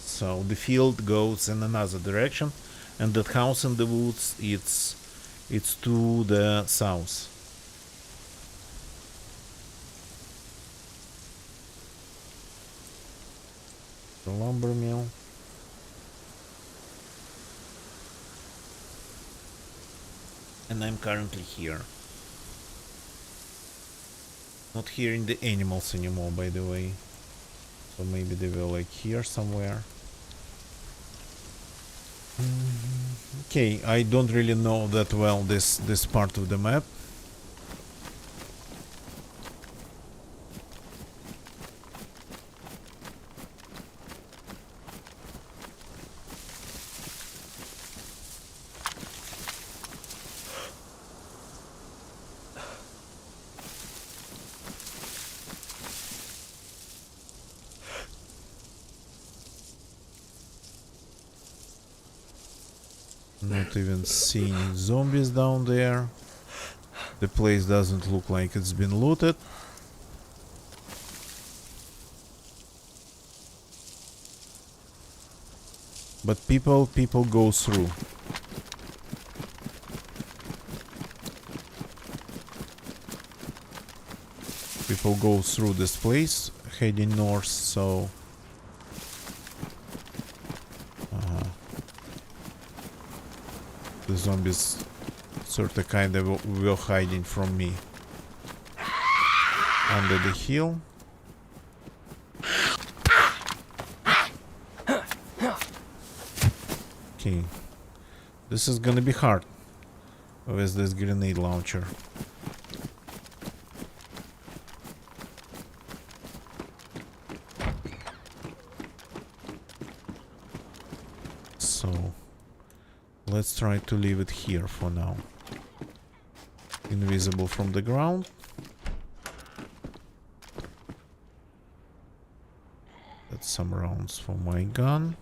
So the field goes in another direction, and that house in the woods it's to the south. The lumber mill. And I'm currently here. Not hearing the animals anymore, by the way. So maybe they were like here somewhere. Okay, I don't really know that well this part of the map. Not even seeing zombies down there. The place doesn't look like it's been looted. But people go through. people go through this place heading north, so the zombies sort of kind of were hiding from me under the hill. Okay, this is gonna be hard with this grenade launcher. So let's try to leave it here for now. Invisible from the ground. That's some rounds for my gun.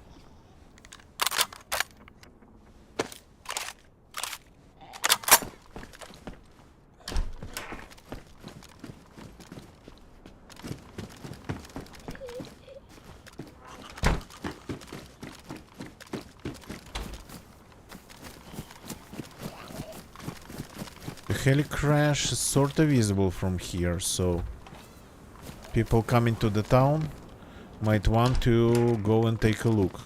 The heli crash is sort of visible from here, so people coming to the town might want to go and take a look.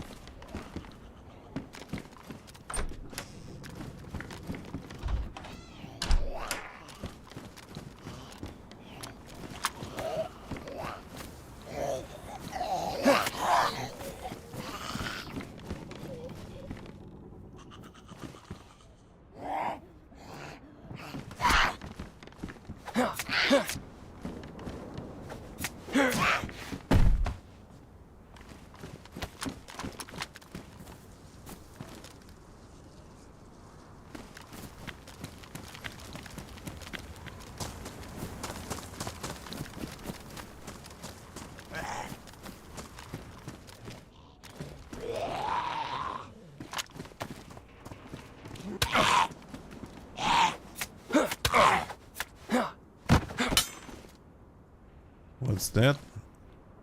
What's that?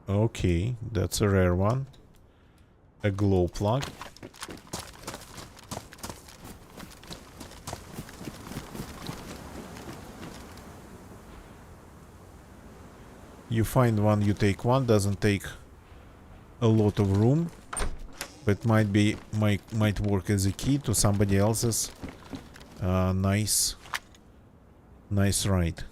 Okay, that's a rare one. A glow plug. You find one, you take one, doesn't take a lot of room, but might work as a key to somebody else's nice ride.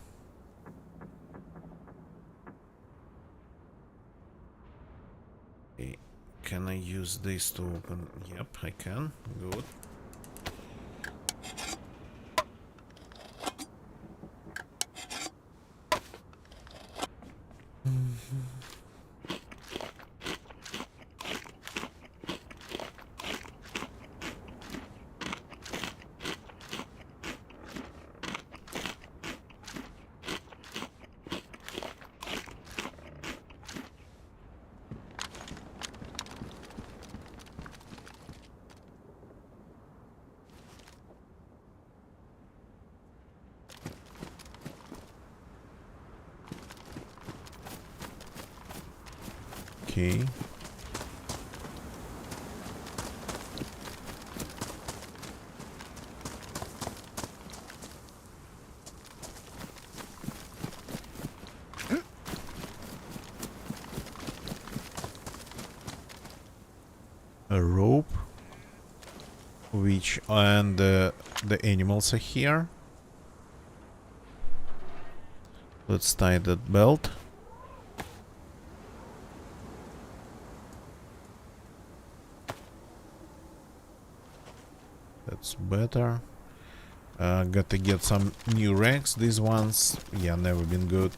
Can I use this to open? Yep, I can. Good. Okay. A rope, which and the animals are here. Let's tie that belt. That's better. Got to get some new racks. These ones, yeah, never been good.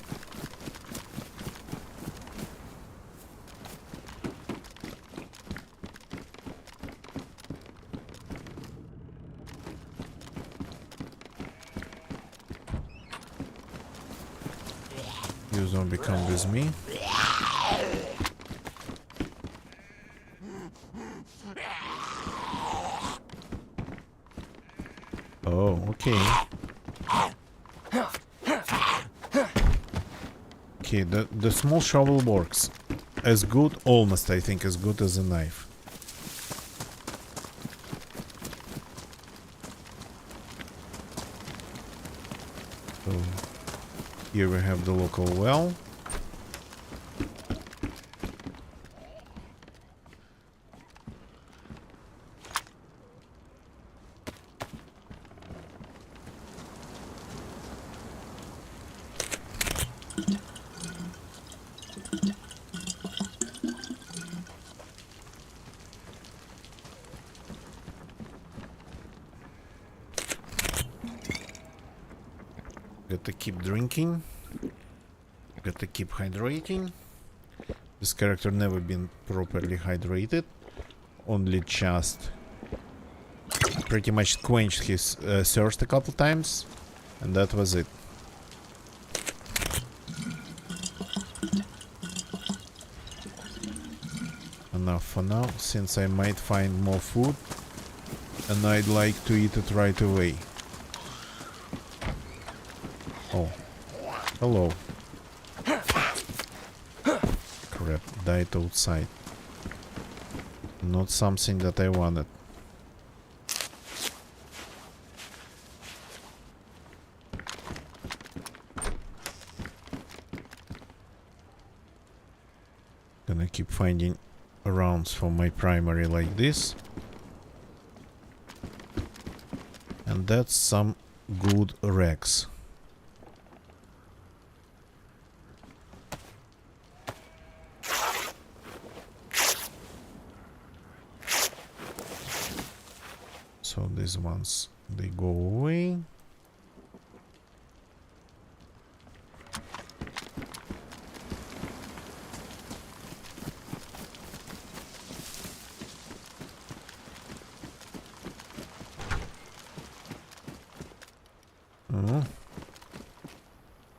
You zombie, come with me. Oh, okay. Okay, the small shovel works. As good, almost I think as good as a knife. So Here we have the local well. Gotta keep drinking. Gotta keep hydrating. This character never been properly hydrated. Only just pretty much quenched his thirst a couple times. And that was it. Enough for now, since I might find more food. And I'd like to eat it right away. Oh. Hello. Crap, died outside. Not something that I wanted. Gonna keep finding rounds for my primary like this. And that's some good wrecks. So these ones, they go away.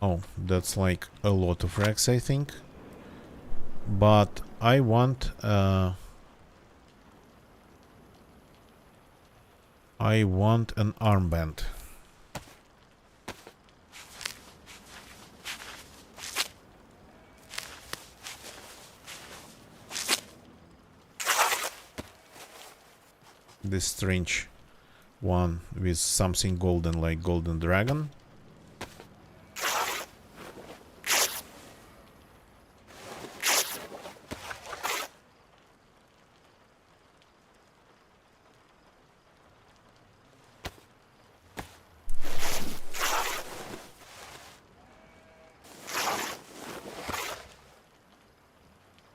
Oh, that's like a lot of racks, I think. But I want an armband. This strange one with something golden, like golden dragon.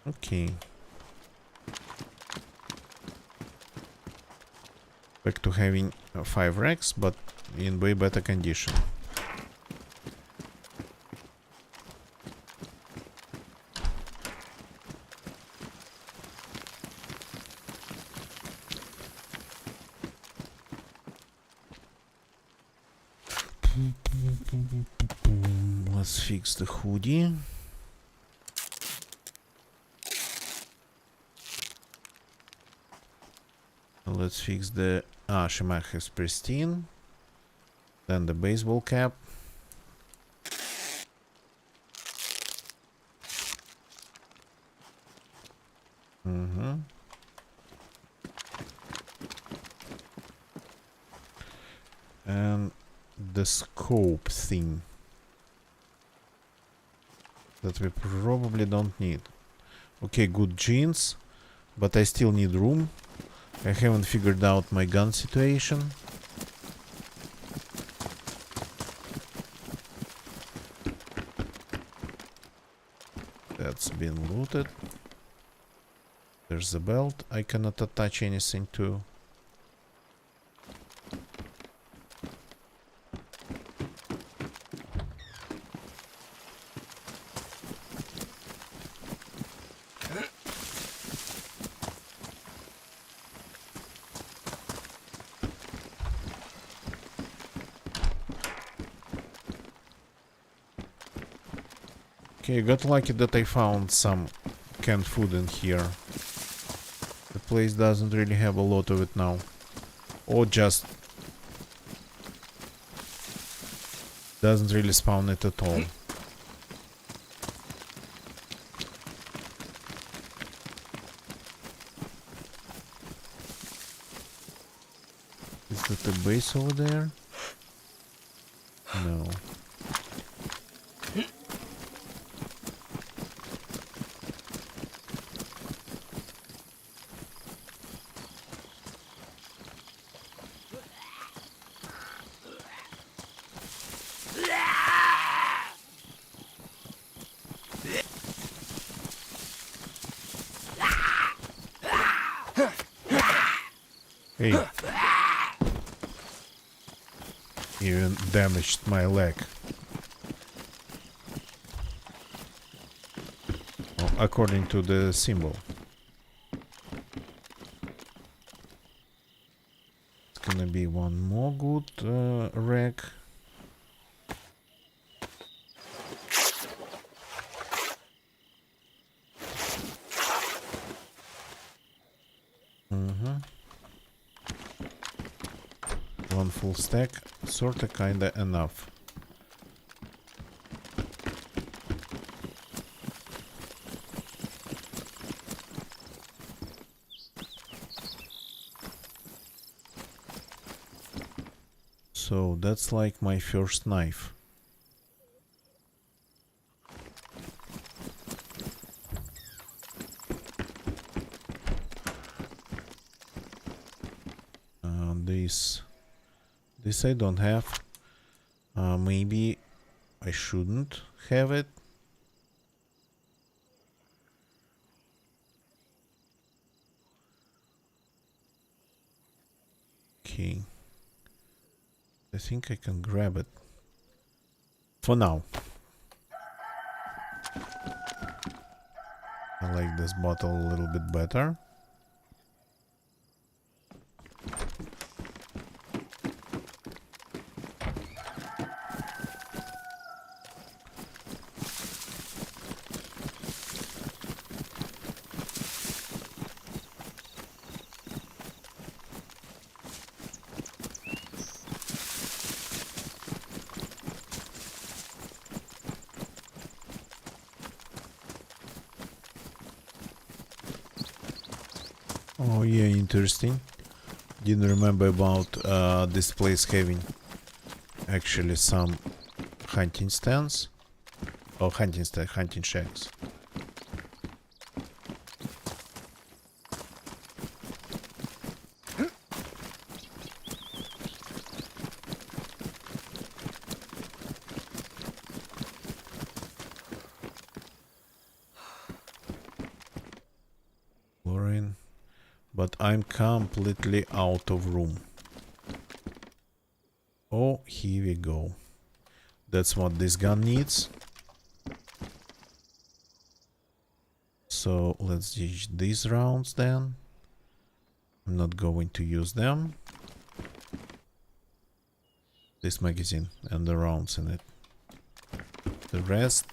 Okay. Back to having 5 racks, but in way better condition. Let's fix the hoodie. Let's fix the Shemach is pristine. Then the baseball cap. And the scope thing that we probably don't need. Okay, good jeans, but I still need room. I haven't figured out my gun situation. That's been looted. There's a belt I cannot attach anything to. Okay, got lucky that I found some canned food in here. The place doesn't really have a lot of it now. Or just doesn't really spawn it at all. Is that the base over there? No. Hey. Even damaged my leg. Well, according to the symbol. It's gonna be one more good wreck. One full stack, sorta kinda enough. So that's like my first knife. This I don't have. Maybe I shouldn't have it. Okay. I think I can grab it. For now. I like this bottle a little bit better. Oh yeah, interesting. Didn't remember about this place having actually some hunting stands. Or hunting shacks. Chlorine. But I'm completely out of room. Oh, here we go. That's what this gun needs. So let's ditch these rounds then. I'm not going to use them. This magazine and the rounds in it. The rest.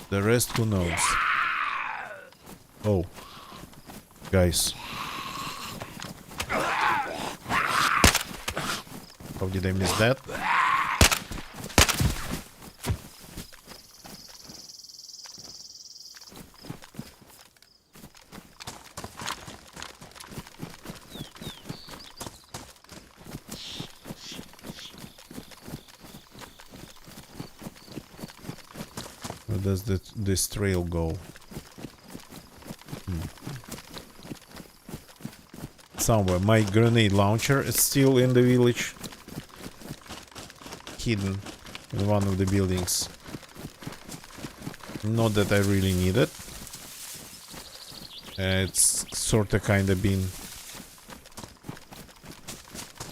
The rest, who knows? Oh. Guys. How did I miss that? Where does this trail go? Somewhere. My grenade launcher is still in the village. Hidden in one of the buildings. Not that I really need it. It's sorta kinda been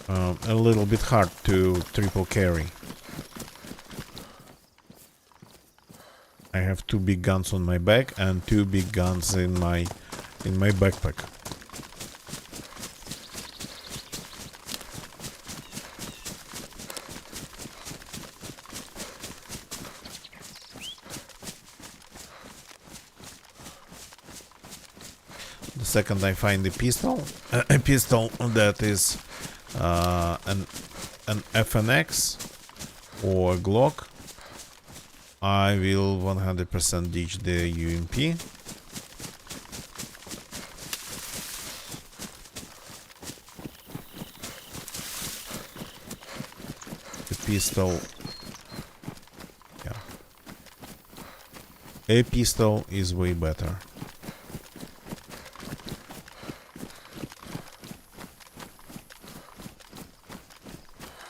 a little bit hard to triple carry. I have two big guns on my back and two big guns in my backpack. The second I find a pistol that is an FNX or a Glock, I will 100% ditch the UMP. The pistol, yeah, a pistol is way better.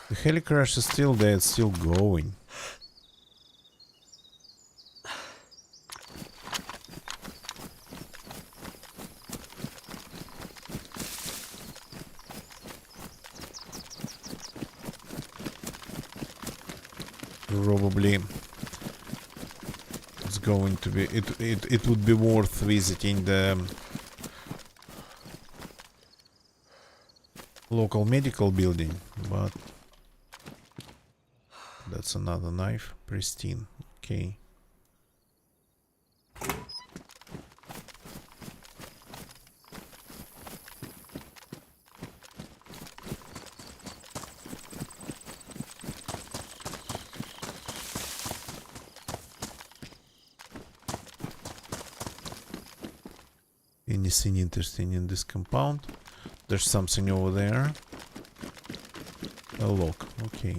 The helicrash is still there, it's still going. Probably it's going to be it would be worth visiting the local medical building, but that's another knife. Pristine. Okay. Anything interesting in this compound? There's something over there. A lock. Okay.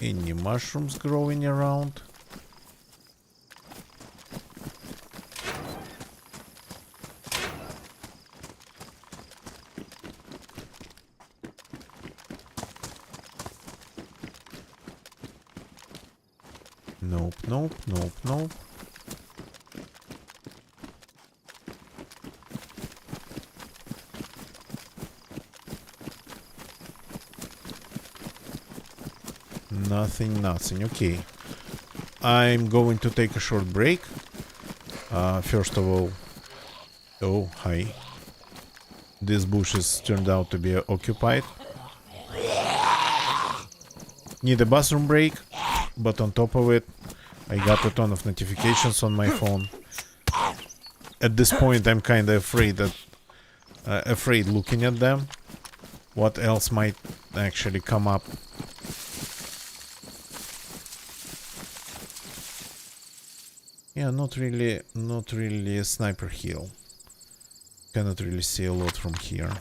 Any mushrooms growing around? Nope, nope, nope, nope. Nothing, nothing. Okay. I'm going to take a short break. First of all... Oh, hi. These bushes turned out to be occupied. Need a bathroom break, but on top of it, I got a ton of notifications on my phone. At this point, I'm kind of afraid that... afraid looking at them. What else might actually come up? Yeah, not really a sniper hill. Cannot really see a lot from here.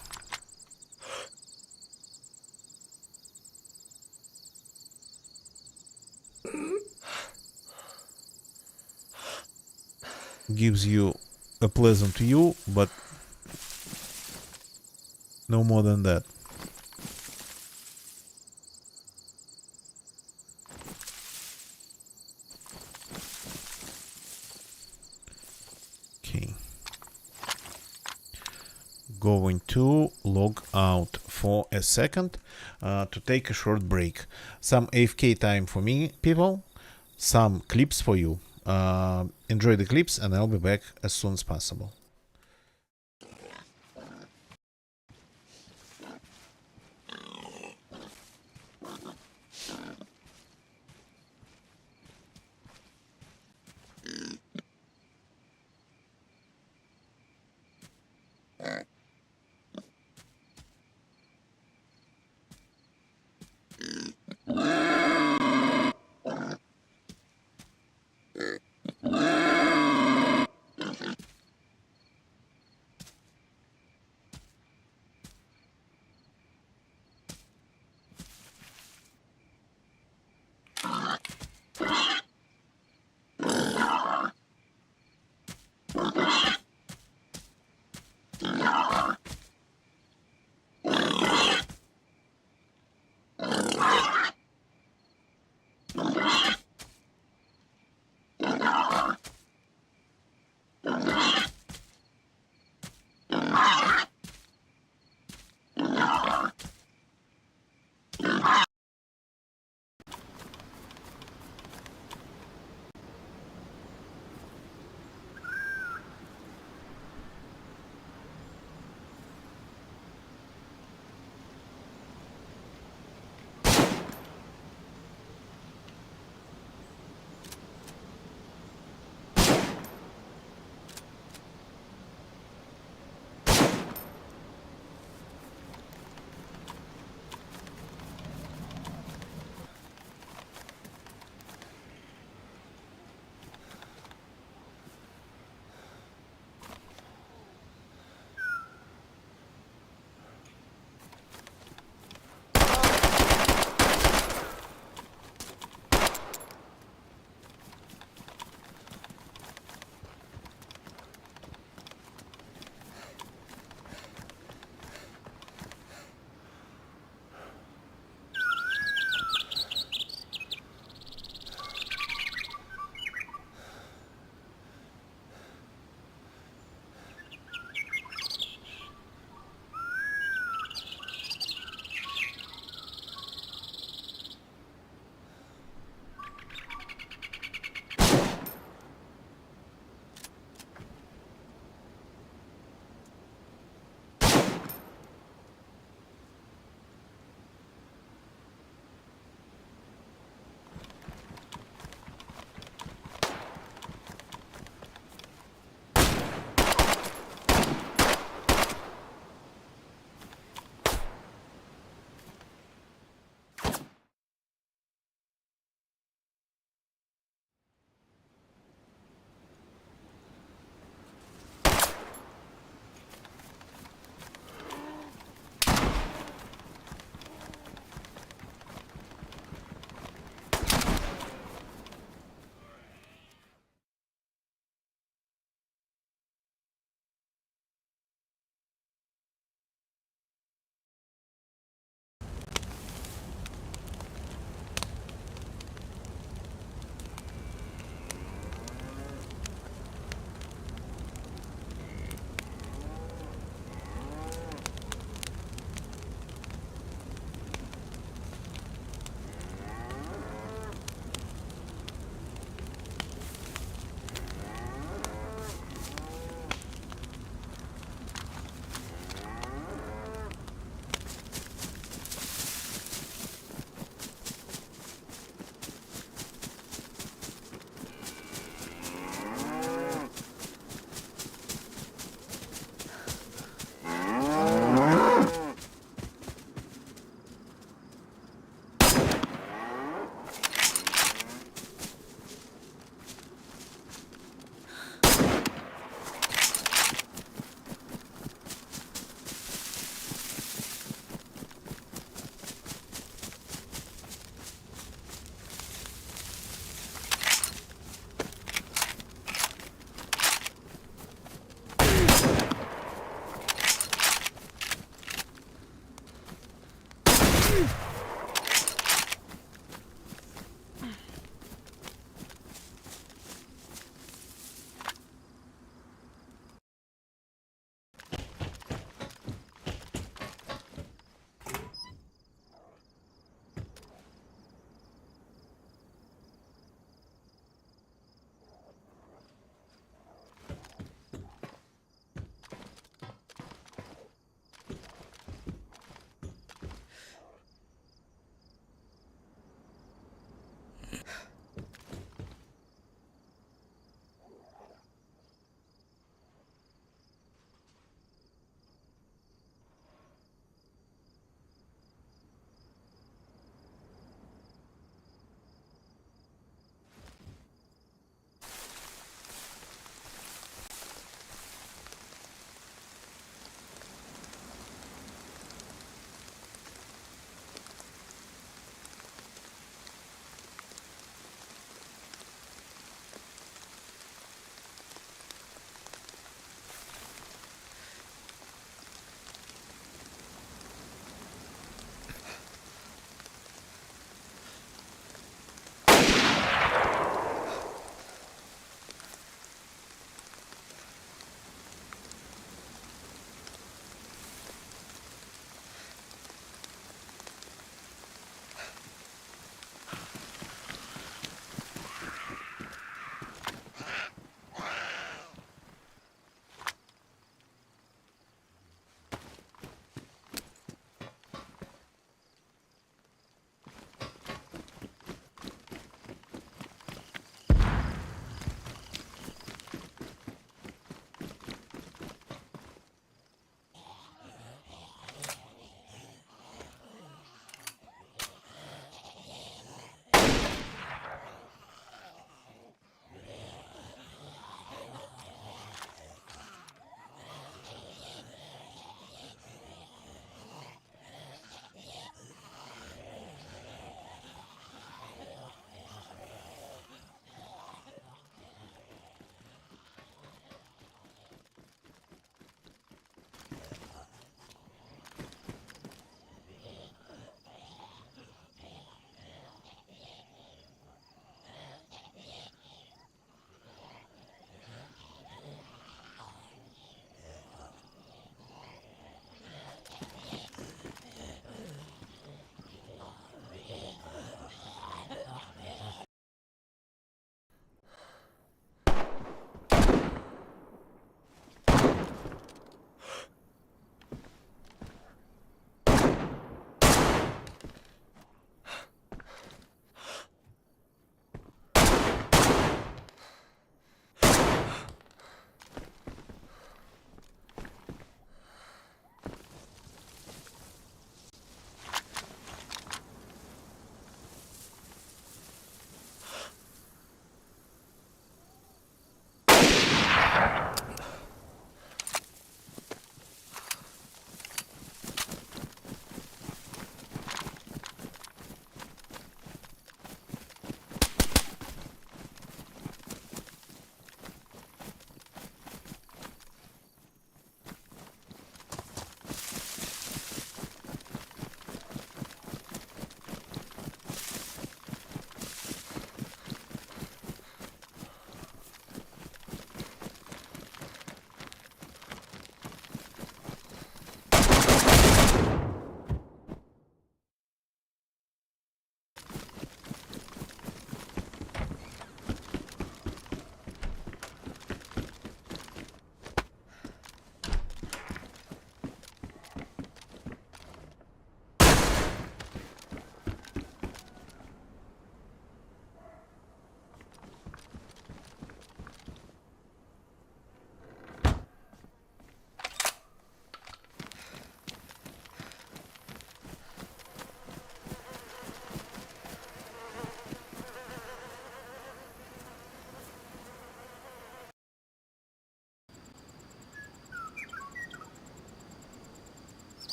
Gives you a pleasant view, but no more than that. Okay. Going to log out for a second to take a short break. Some AFK time for me, people. Some clips for you. Enjoy the clips and I'll be back as soon as possible.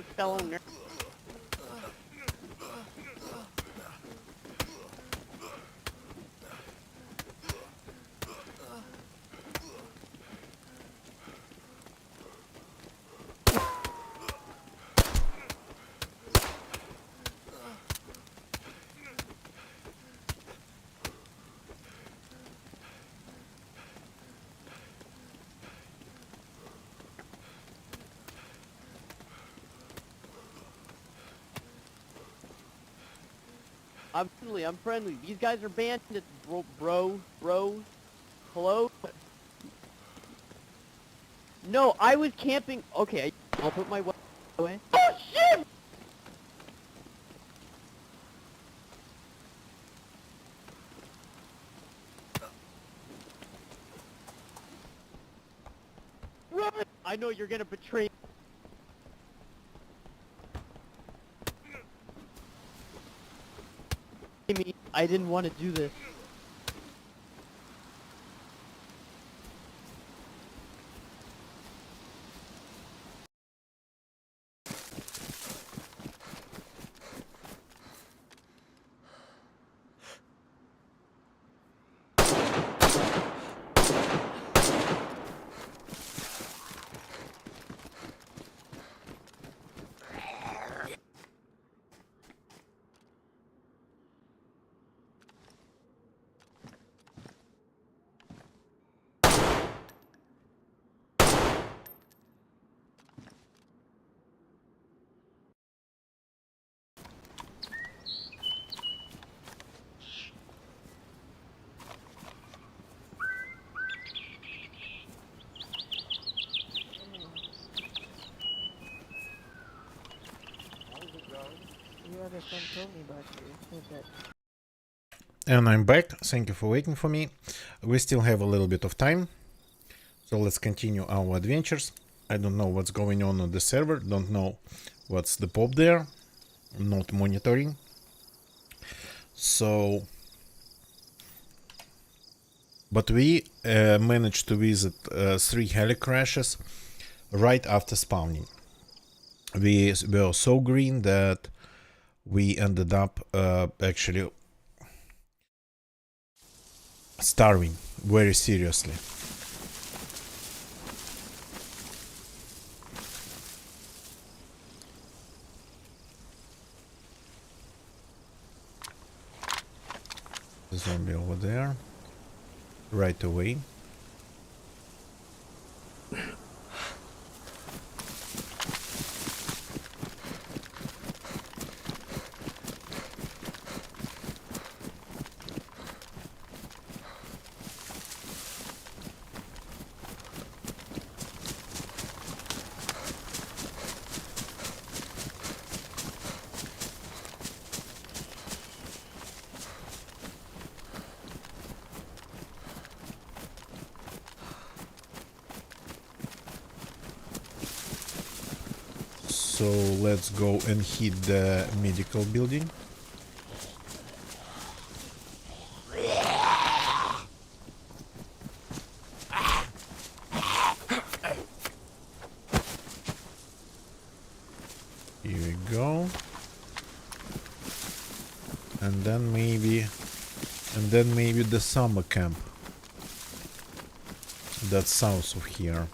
fellow nerd. I'm friendly. These guys are bandits, bro. Hello? No, I was camping. Okay, I'll put my weapon away. Oh shit! Run! I know you're gonna betray me. I didn't want to do this.
And I'm back. Thank you for waiting for me. We still have a little bit of time, so let's continue our adventures. I don't know what's going on the server, don't know what's the pop there, not monitoring. So, but we managed to visit 3 heli crashes right after spawning. We were so green that we ended up actually starving very seriously. The zombie over there right away. So let's go and hit the medical building. Here we go. And then maybe the summer camp that's south of here.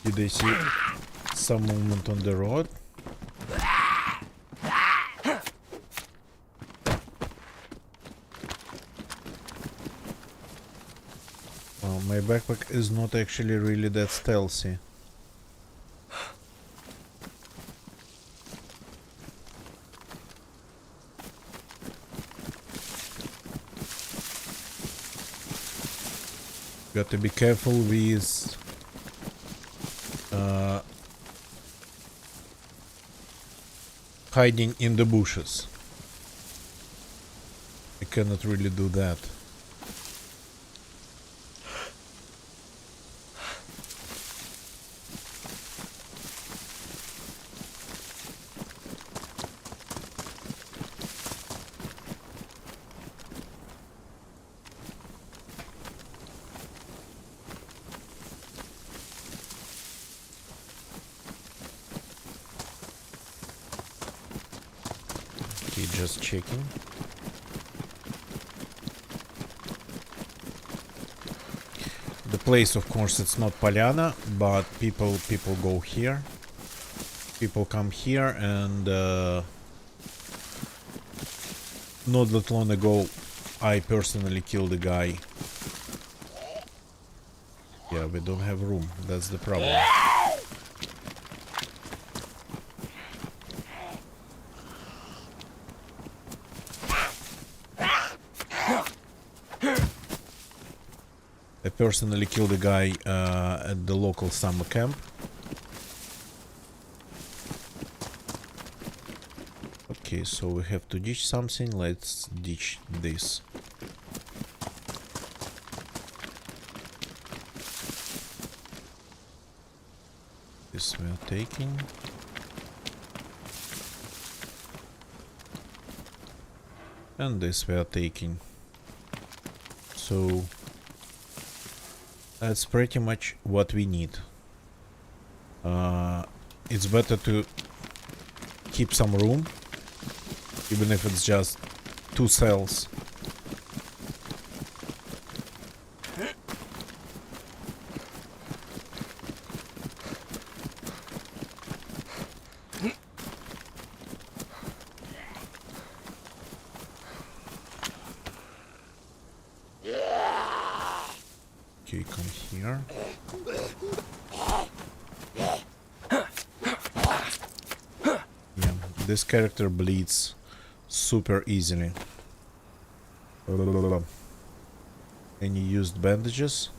Did they see some movement on the road? Well, my backpack is not actually really that stealthy. Got to be careful with hiding in the bushes. I cannot really do that. Okay, just checking. The place, of course, it's not Polyana, but people go here. People come here, and not that long ago, I personally killed a guy. Yeah, we don't have room. That's the problem. I personally killed a guy at the local summer camp. Okay, so we have to ditch something. Let's ditch this. This we are taking. And this we are taking. So that's pretty much what we need. It's better to keep some room, even if it's just 2 cells. Okay, come here. Yeah, this character bleeds super easily. Any used bandages?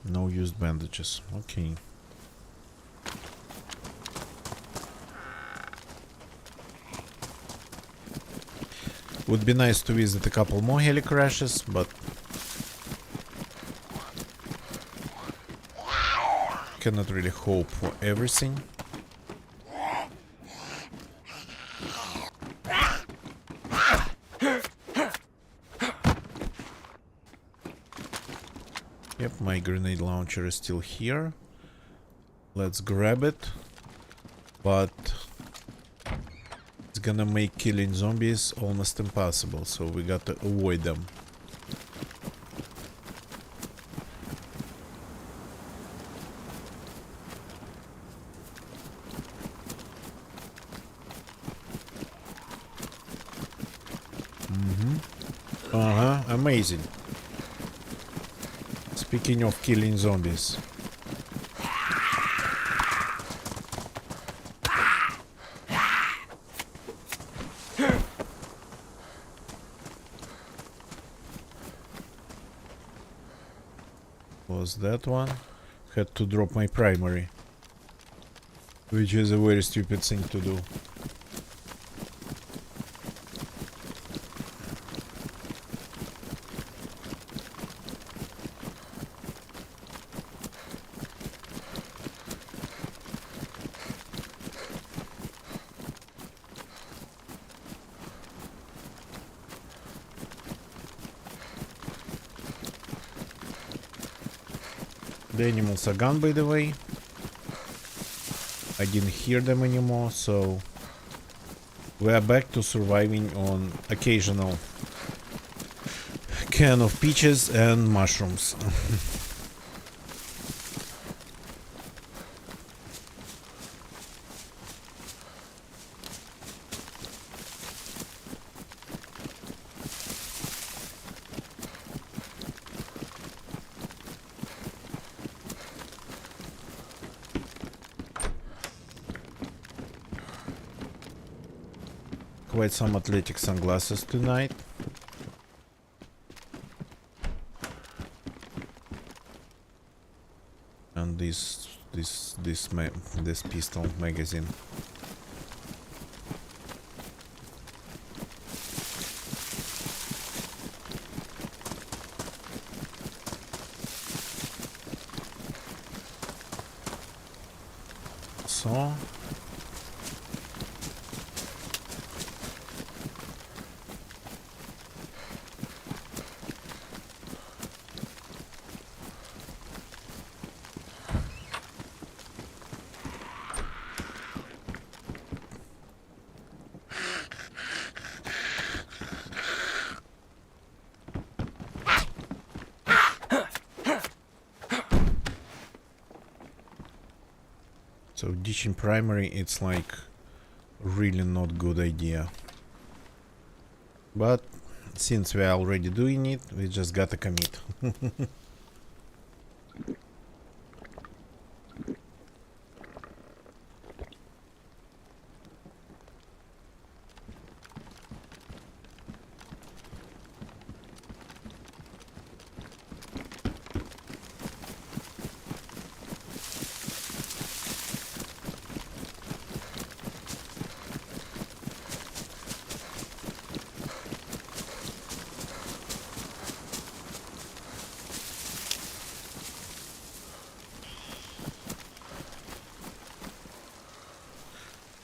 No used bandages. Okay. Would be nice to visit a couple more heli crashes, but cannot really hope for everything. Yep, my grenade launcher is still here. Let's grab it. But it's gonna make killing zombies almost impossible, so we got to avoid them. Amazing. Speaking of killing zombies. Was that one? Had to drop my primary. Which is a very stupid thing to do. The animals are gone, by the way. I didn't hear them anymore, so we are back to surviving on occasional can of peaches and mushrooms. quite some athletic sunglasses tonight. And this pistol magazine. So ditching primary, it's like really not good idea. But since we are already doing it, we just gotta commit.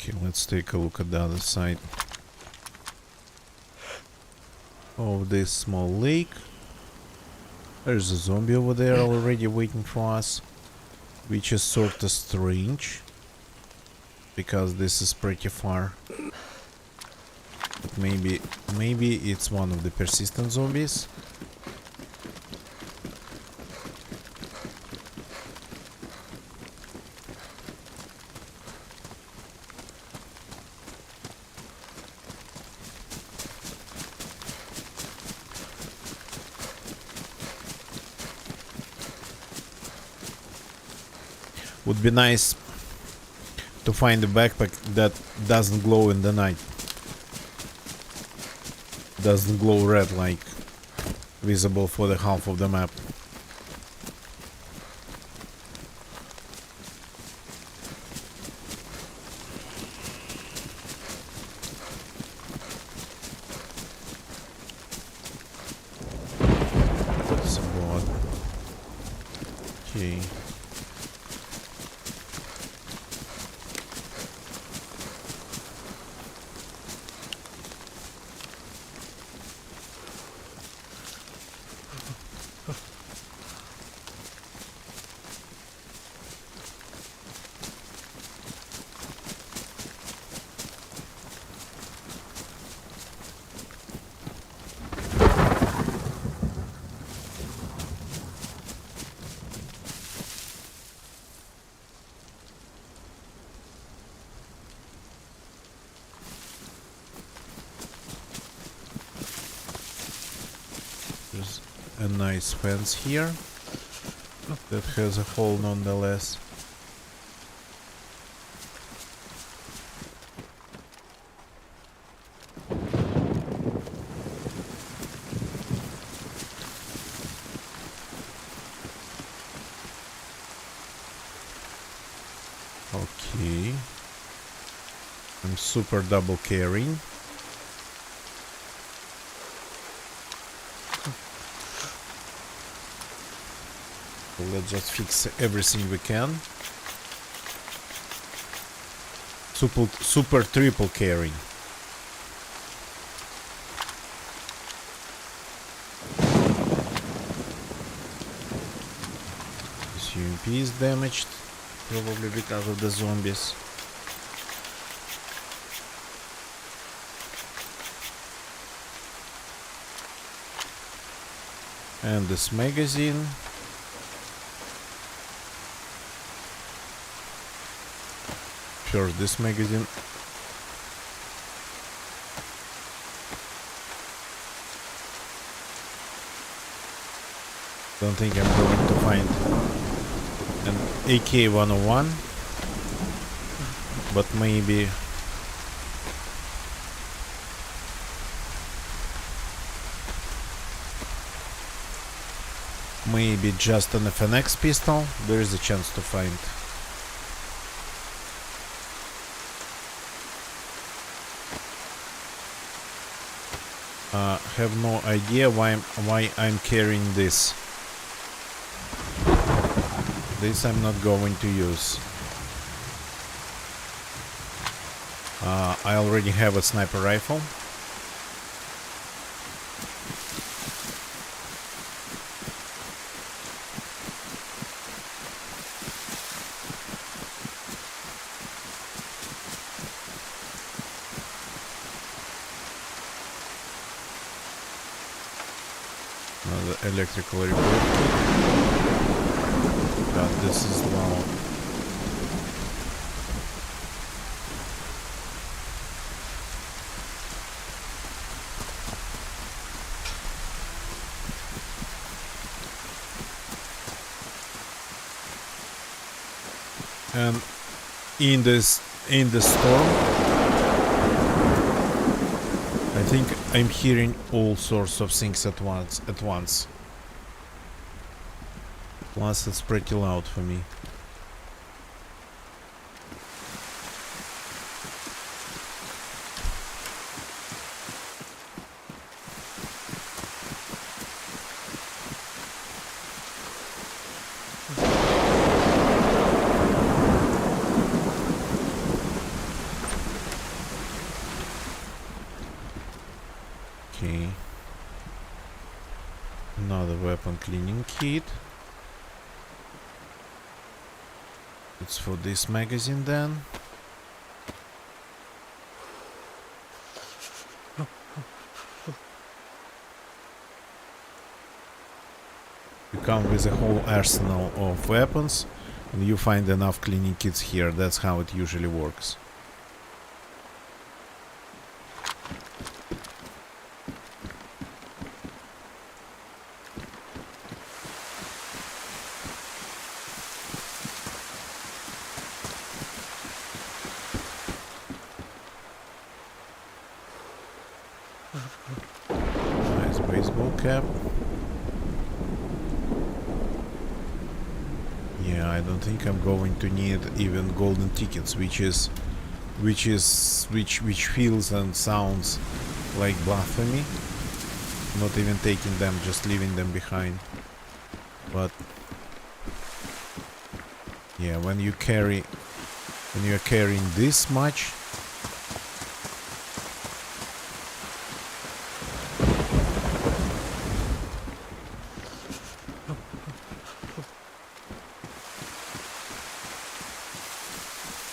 Okay, let's take a look at the other side of this small lake. There's a zombie over there already waiting for us, which is sort of strange because this is pretty far. But maybe it's one of the persistent zombies. Would be nice to find a backpack that doesn't glow in the night. Doesn't glow red, like visible for the half of the map. That's a board. Okay. There's a nice fence here that has a hole nonetheless. Okay. I'm super double carrying. Let's just fix everything we can. Super triple carrying. This UMP is damaged, probably because of the zombies. And this magazine. Sure, this magazine. Don't think I'm going to find an AK-101, but maybe maybe just an FNX pistol, there is a chance to find. Have no idea why I'm carrying this. This I'm not going to use. I already have a sniper rifle. Another electrical repair kit. Got this as well. And in the storm, I think I'm hearing all sorts of things at once. Plus, it's pretty loud for me. Okay. Another weapon cleaning kit. It's for this magazine then. You come with a whole arsenal of weapons and you find enough cleaning kits here. That's how it usually works. Nice baseball cap. Yeah, I don't think I'm going to need even golden tickets, which feels and sounds like blasphemy. Not even taking them, just leaving them behind. But yeah, when you're carrying this much,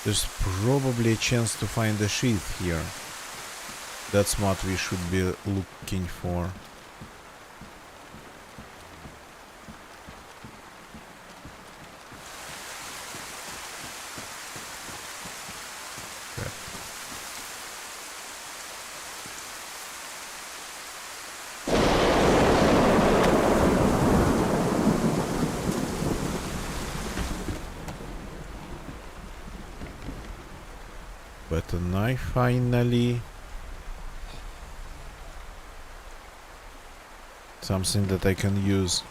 there's probably a chance to find a sheath here. That's what we should be looking for. Okay. But a knife finally. Something that I can use.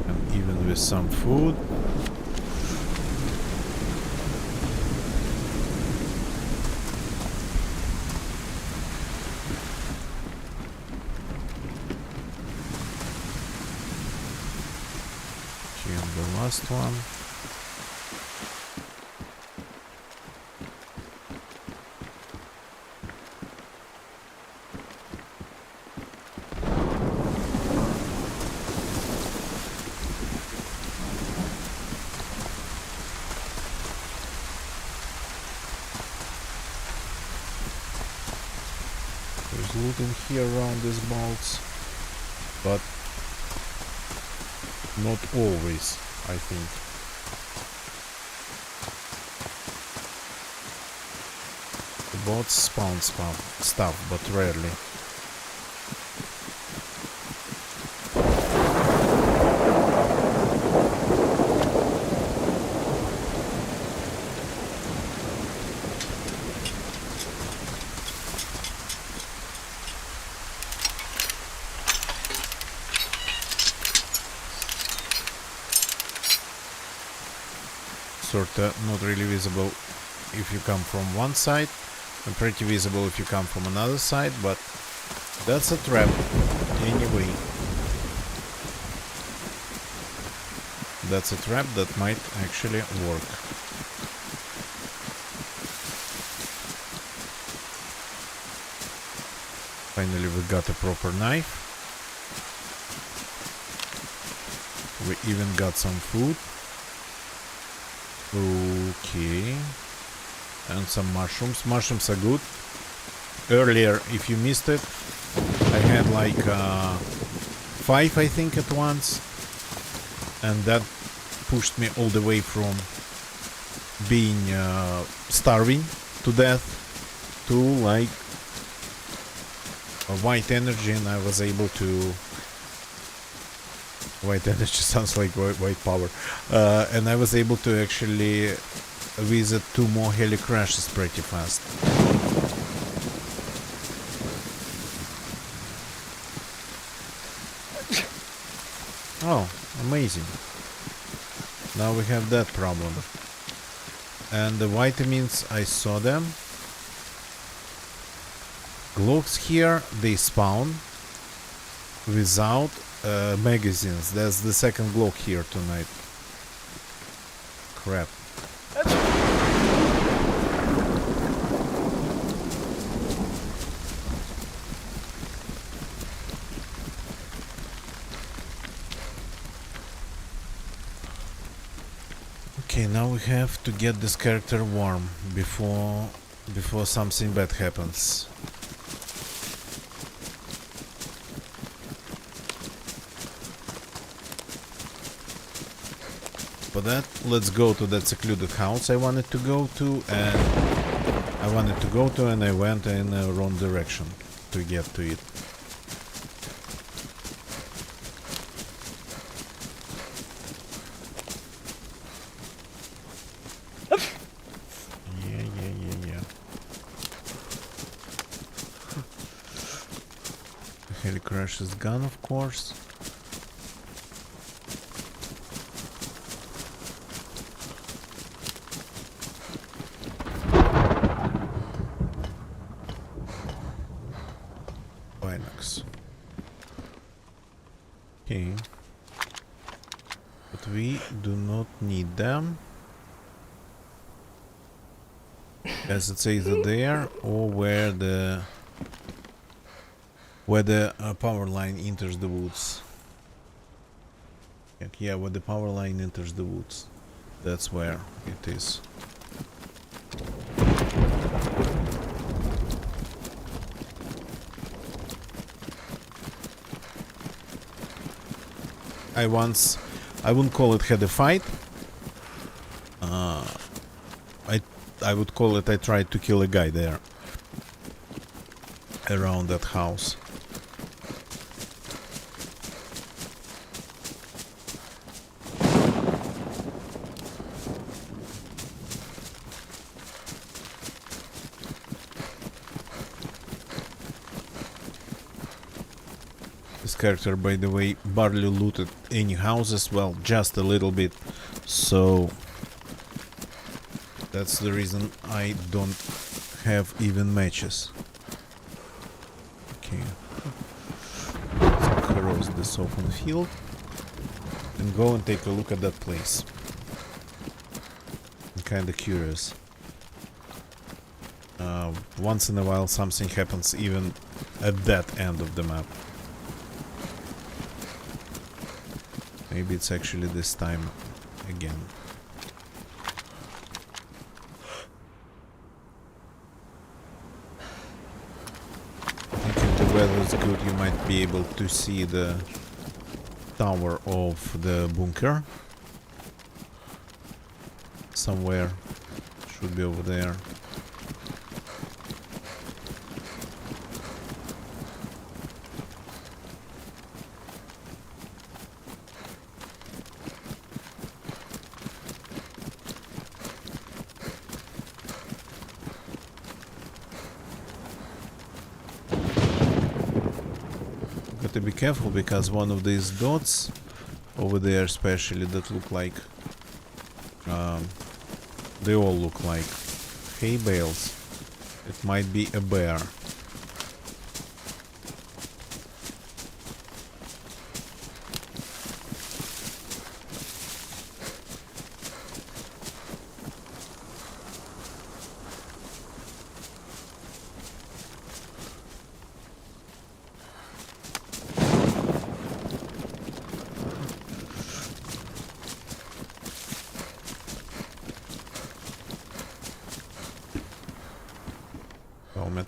And even with some food. Okay, and the last one. There's loot in here around these bolts, but not always, I think. The bots spawn stuff, but rarely. sorta not really visible if you come from one side, and pretty visible if you come from another side, but that's a trap anyway. That's a trap that might actually work. Finally we got a proper knife. We even got some food. Okay. And some mushrooms. Mushrooms are good. Earlier, if you missed it, I had like 5 I think at once. And that pushed me all the way from being starving to death to like a white energy, and I was able to... White energy sounds like white power. And I was able to actually visit 2 more heli crashes pretty fast. Oh, amazing. Now we have that problem. And the vitamins, I saw them. Glocks here, they spawn without magazines. That's the second Glock here tonight. Crap. Okay, now we have to get this character warm before something bad happens. For that, let's go to that secluded house I wanted to go to, and I went in the wrong direction to get to it. Yeah. The heli crash is gone, of course. Okay, but we do not need them, as it's either there or where the power line enters the woods. Yeah, where the power line enters the woods, that's where it is. I wouldn't call it had a fight. I would call it I tried to kill a guy there. Around that house. This character, by the way, barely looted any houses, well, just a little bit, so that's the reason I don't have even matches. Okay, let's cross this open field and go and take a look at that place. I'm kinda curious. Once in a while something happens even at that end of the map. Maybe it's actually this time again. I think if the weather is good, you might be able to see the tower of the bunker. Somewhere. Should be over there. To be careful, because one of these dots over there, especially, that look like They all look like hay bales. It might be a bear. Helmet,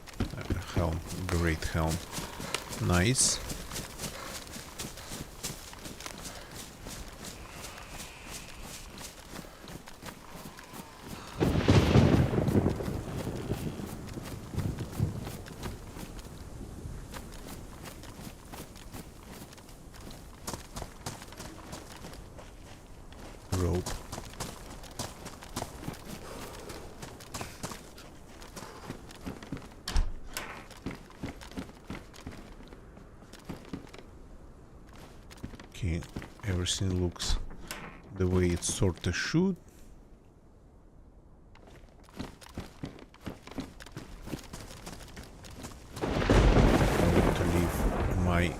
helm, great helm, nice. Rope. Okay, everything looks the way it sorta should. I'm going to leave my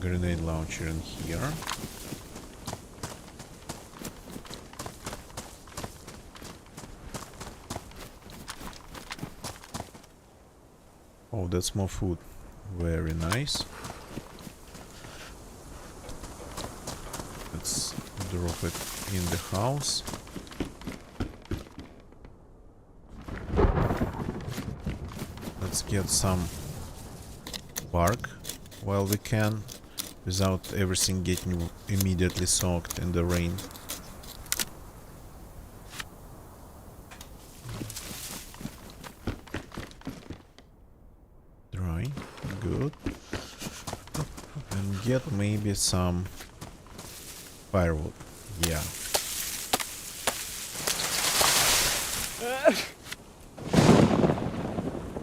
grenade launcher in here. Oh, that's more food. Very nice. Let's drop it in the house. Let's get some bark while we can, without everything getting immediately soaked in the rain. Dry, good. And get maybe some firewood. Yeah.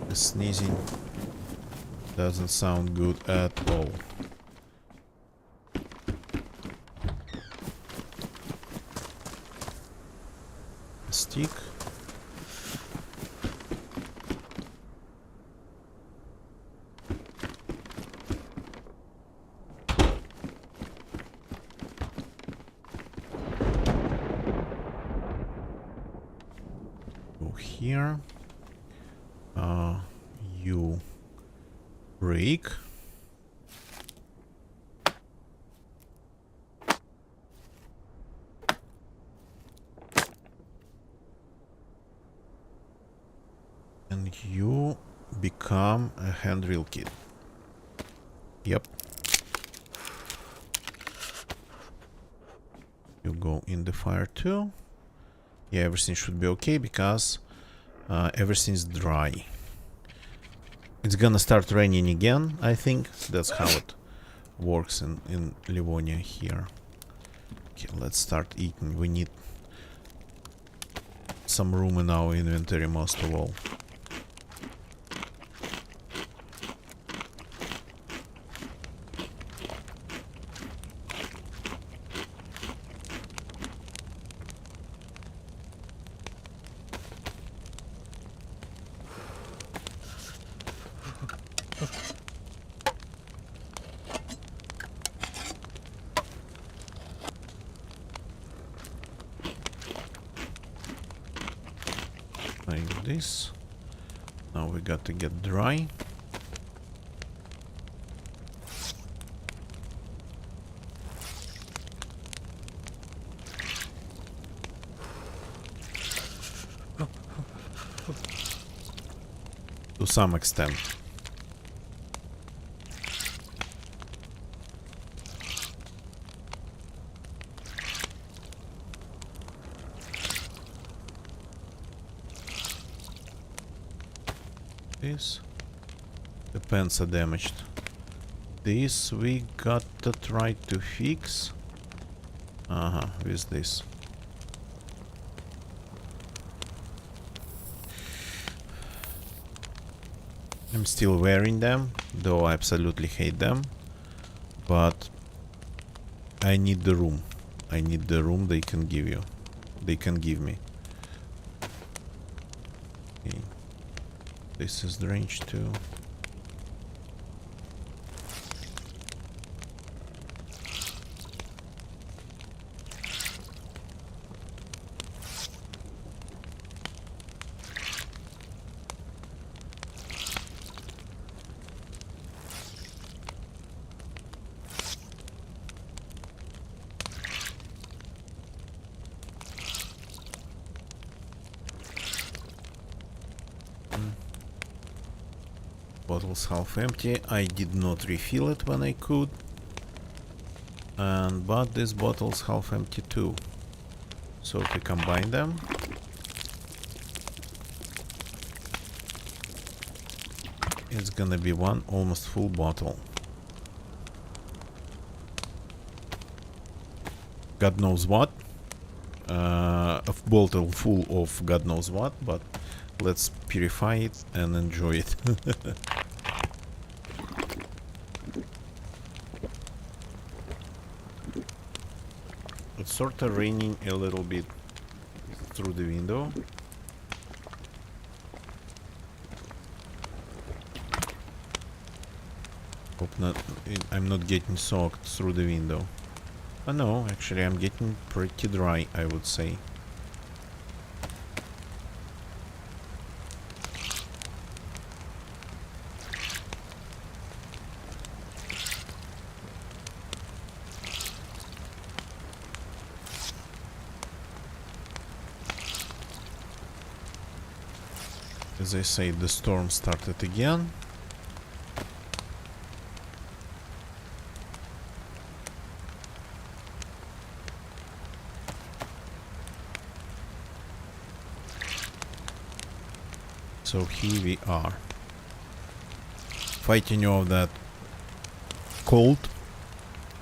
The sneezing doesn't sound good at all. A stick. Go here. You break. And you become a handrail kit. Yep. You go in the fire too. Yeah, everything should be okay because everything's dry. It's gonna start raining again, I think. That's how it works in Livonia here. Okay, let's start eating. We need some room in our inventory most of all. Like this. Now we got to get dry. To some extent. This. The pants are damaged. This we got to try to fix. With this. I'm still wearing them, though I absolutely hate them. But I need the room. I need the room they can give you. They can give me. Okay. This is the range too. Bottle's half empty. I did not refill it when I could. But this bottle's half empty too. So if we combine them, it's gonna be one almost full bottle. God knows what. A bottle full of God knows what, but let's purify it and enjoy it. It's sort of raining a little bit through the window. Hope not. I'm not getting soaked through the window. Oh no, actually I'm getting pretty dry, I would say. As I say, the storm started again. So here we are, fighting off that cold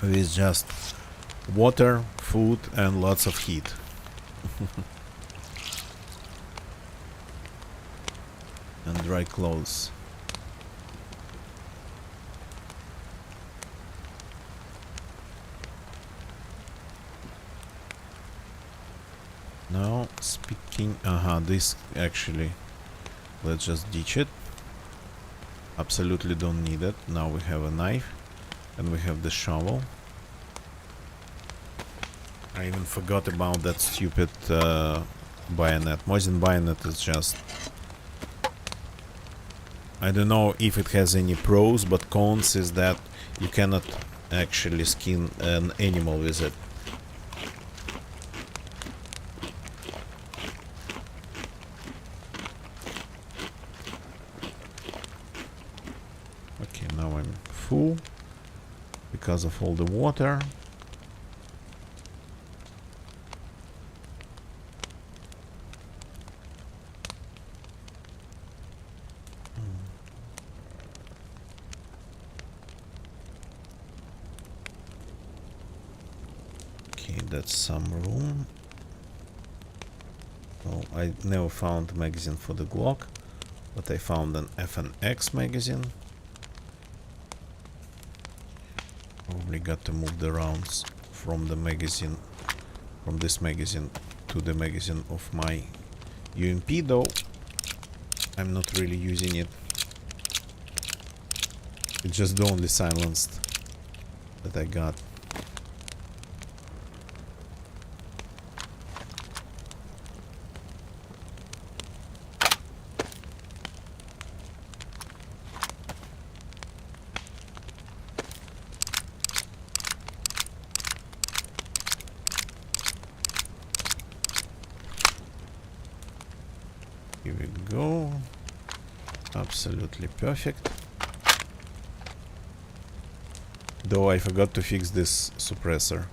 with just water, food and lots of heat. And dry clothes. Now speaking, this actually, let's just ditch it. Absolutely don't need it. Now we have a knife and we have the shovel. I even forgot about that stupid bayonet. Mosin bayonet is just, I don't know if it has any pros, but cons is that you cannot actually skin an animal with it. Okay, now I'm full because of all the water. Okay, that's some room. Oh, I never found a magazine for the Glock, but I found an FNX magazine. Probably got to move the rounds from the magazine, from this magazine to the magazine of my UMP, though I'm not really using it. It's just the only silenced that I got. Here we go. Absolutely perfect. Though I forgot to fix this suppressor.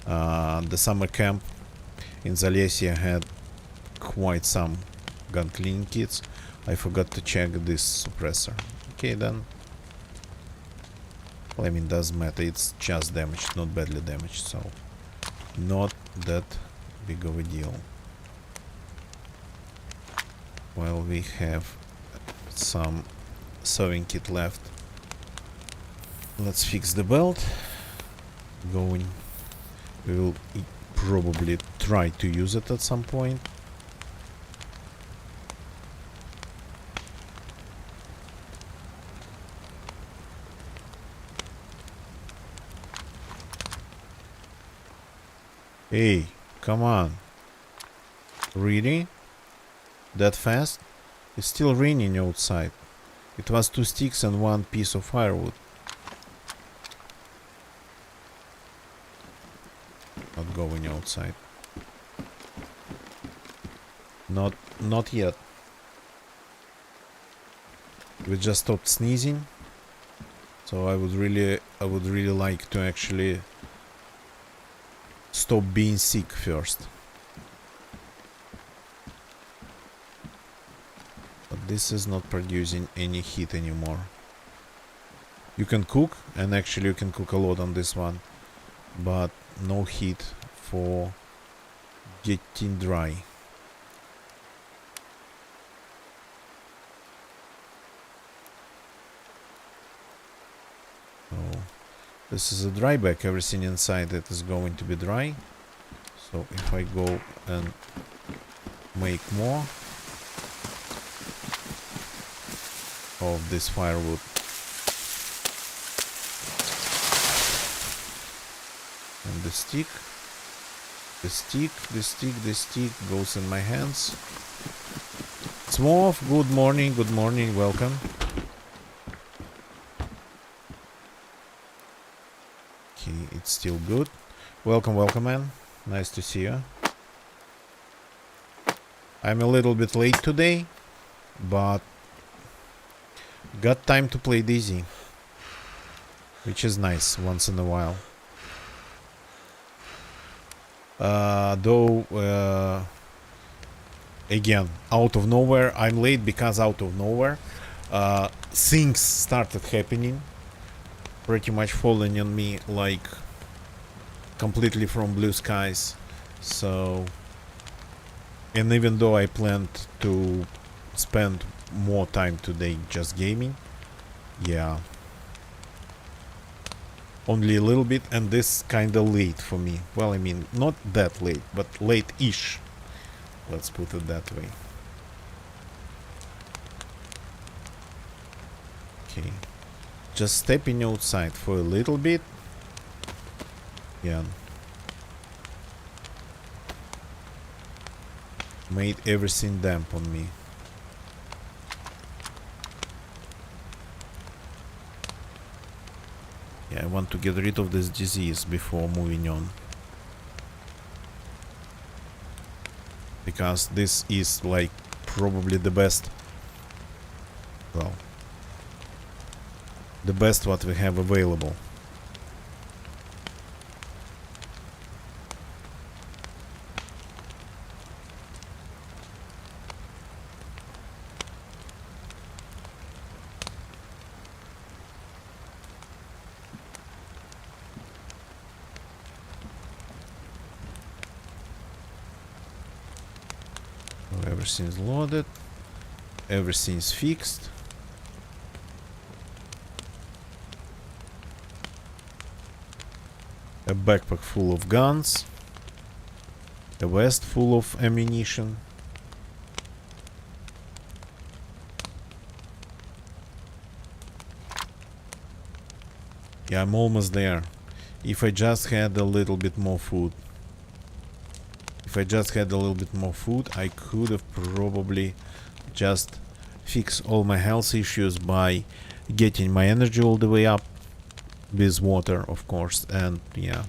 The summer camp in Zalesia had quite some gun cleaning kits. I forgot to check this suppressor. Okay then. Well, I mean, doesn't matter. It's just damaged, not badly damaged, so not that big of a deal. Well, we have some sewing kit left. Let's fix the belt. Going. We will probably try to use it at some point. Hey, come on. Really? That fast? It's still raining outside. It was 2 sticks and 1 piece of firewood. Not going outside. Not yet. We just stopped sneezing. So I would really like to actually stop being sick first. But this is not producing any heat anymore. You can cook, and actually you can cook a lot on this one, but no heat for getting dry. So this is a dry bag. Everything inside it is going to be dry. So if I go and make more of this firewood, and the stick goes in my hands. Smooth, good morning, welcome. Okay, it's still good. Welcome, man. Nice to see you. I'm a little bit late today, but got time to play Daisy, which is nice once in a while. Though, again, out of nowhere, I'm late because out of nowhere, things started happening, pretty much falling on me like completely from blue skies. So, and even though I planned to spend more time today just gaming, yeah, only a little bit, and this kinda late for me. Well, I mean, not that late, but late-ish. Let's put it that way. Okay. Just stepping outside for a little bit. Yeah. Made everything damp on me. Yeah, I want to get rid of this disease before moving on. Because this is like probably the best, well, the best what we have available. So everything's loaded, everything's fixed. A backpack full of guns, a vest full of ammunition. Yeah, I'm almost there. If I just had a little bit more food. I could have probably just fixed all my health issues by getting my energy all the way up with water, of course, and yeah,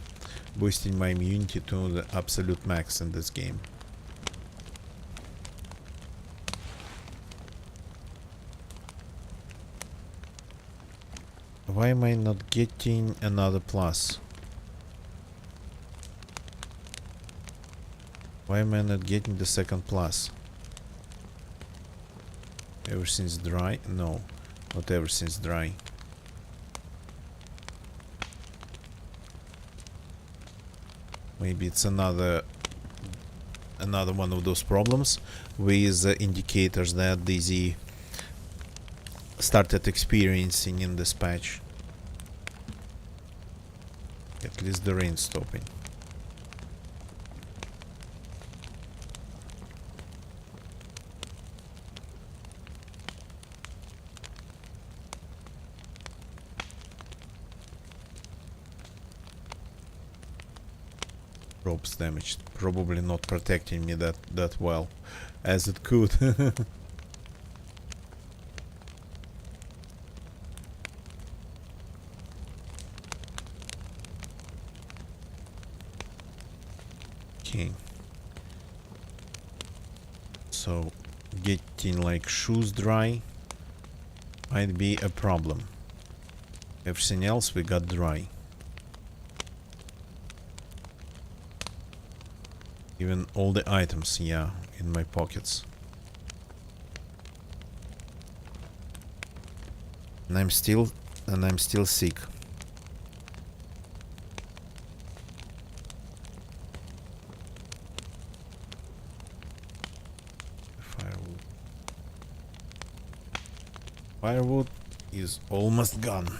boosting my immunity to the absolute max in this game. Why am I not getting another plus? Why am I not getting the second plus? Everything's dry? No, not everything's dry. Maybe it's another one of those problems with indicators that DayZ started experiencing in this patch. At least the rain stopping. Ropes damaged. Probably not protecting me that well as it could. Okay. So getting like shoes dry might be a problem. Everything else we got dry. Even all the items, yeah, in my pockets. And I'm still sick. Firewood. Firewood is almost gone.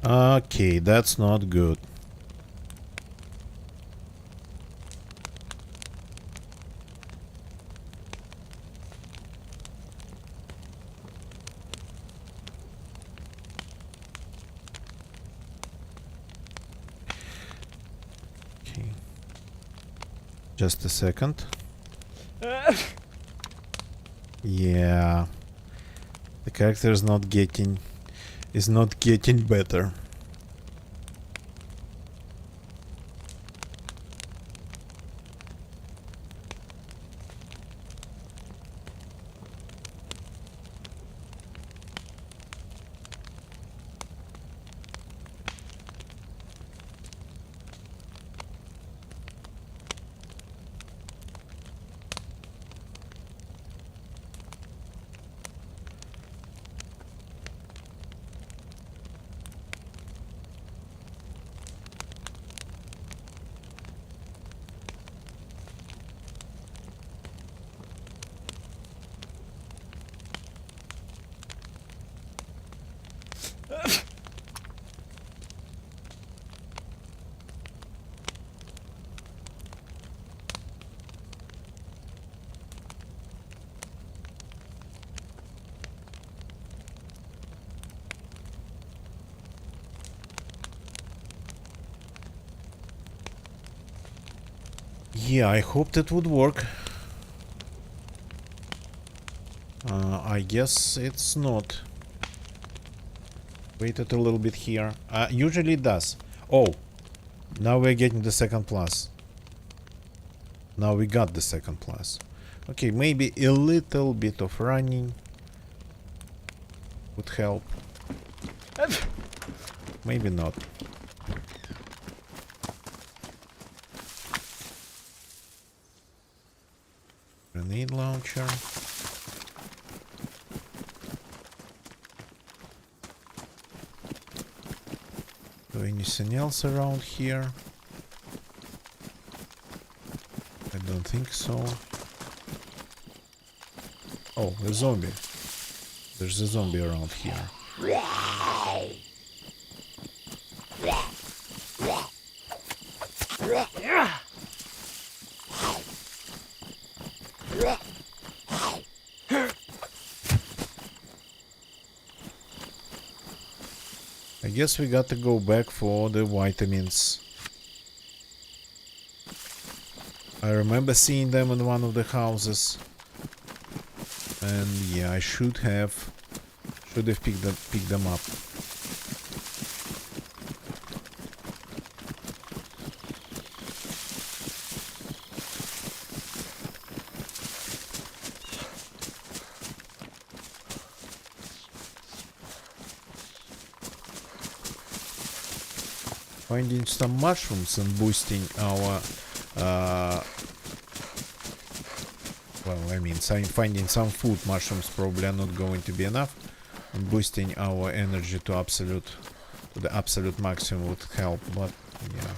Okay, that's not good. Okay. Just a second. Yeah. The character is not getting better. Yeah, I hoped it would work. I guess it's not. Waited a little bit here. Usually it does. Oh, now we're getting the second plus. Now we got the second plus. Okay, maybe a little bit of running would help. Maybe not. Grenade launcher. Anything else around here? I don't think so. Oh, a zombie. There's a zombie around here. I guess we got to go back for the vitamins. I remember seeing them in one of the houses. And yeah, I should have picked them up. Finding some mushrooms and boosting our well, I mean, finding some food. Mushrooms probably are not going to be enough, and boosting our energy to the absolute maximum would help, but yeah.